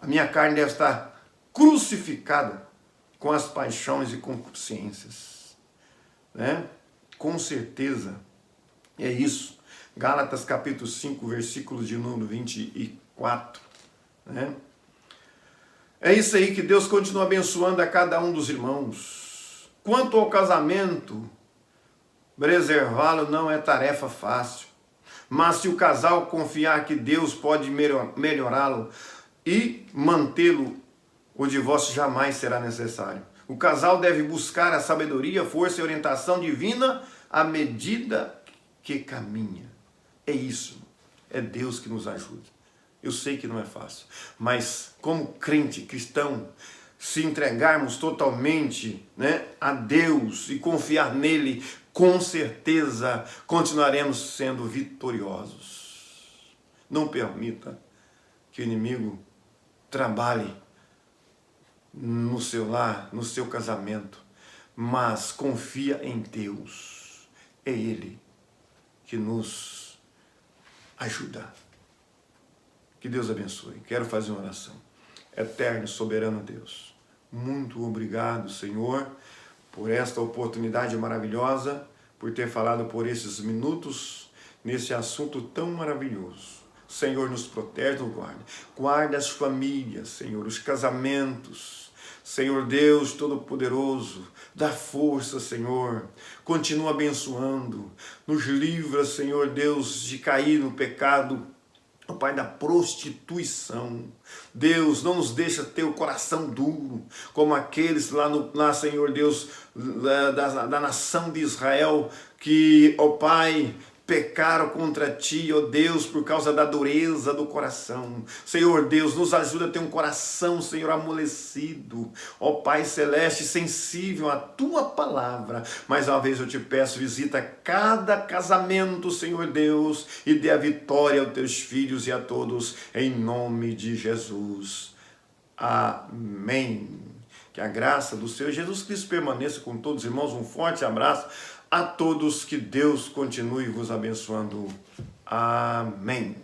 a minha carne deve estar crucificada com as paixões e concupiscências, né? Com certeza é isso. Gálatas capítulo 5, versículos de número 24, né? É isso aí, que Deus continua abençoando a cada um dos irmãos. Quanto ao casamento, preservá-lo não é tarefa fácil. Mas se o casal confiar que Deus pode melhorá-lo e mantê-lo, o divórcio jamais será necessário. O casal deve buscar a sabedoria, força e orientação divina à medida que caminha. É isso. É Deus que nos ajuda. Eu sei que não é fácil, mas como crente, cristão, se entregarmos totalmente, né, a Deus e confiar nele, com certeza continuaremos sendo vitoriosos. Não permita que o inimigo trabalhe no seu lar, no seu casamento, mas confia em Deus. É Ele que nos ajuda. Que Deus abençoe. Quero fazer uma oração. Eterno, soberano Deus, muito obrigado, Senhor, por esta oportunidade maravilhosa, por ter falado por esses minutos nesse assunto tão maravilhoso. Senhor, nos protege, nos guarda. Guarda as famílias, Senhor, os casamentos. Senhor Deus Todo-Poderoso, dá força, Senhor. Continua abençoando. Nos livra, Senhor Deus, de cair no pecado, ó Pai, da prostituição. Deus, não nos deixa ter o coração duro, como aqueles lá Senhor Deus, da nação de Israel, que, ó Pai, pecaram contra Ti, ó Deus, por causa da dureza do coração. Senhor Deus, nos ajuda a ter um coração, Senhor, amolecido, ó Pai Celeste, sensível à Tua palavra. Mais uma vez eu te peço, visita cada casamento, Senhor Deus, e dê a vitória aos Teus filhos e a todos, em nome de Jesus. Amém. Que a graça do Senhor Jesus Cristo permaneça com todos os irmãos. Um forte abraço a todos, que Deus continue vos abençoando. Amém.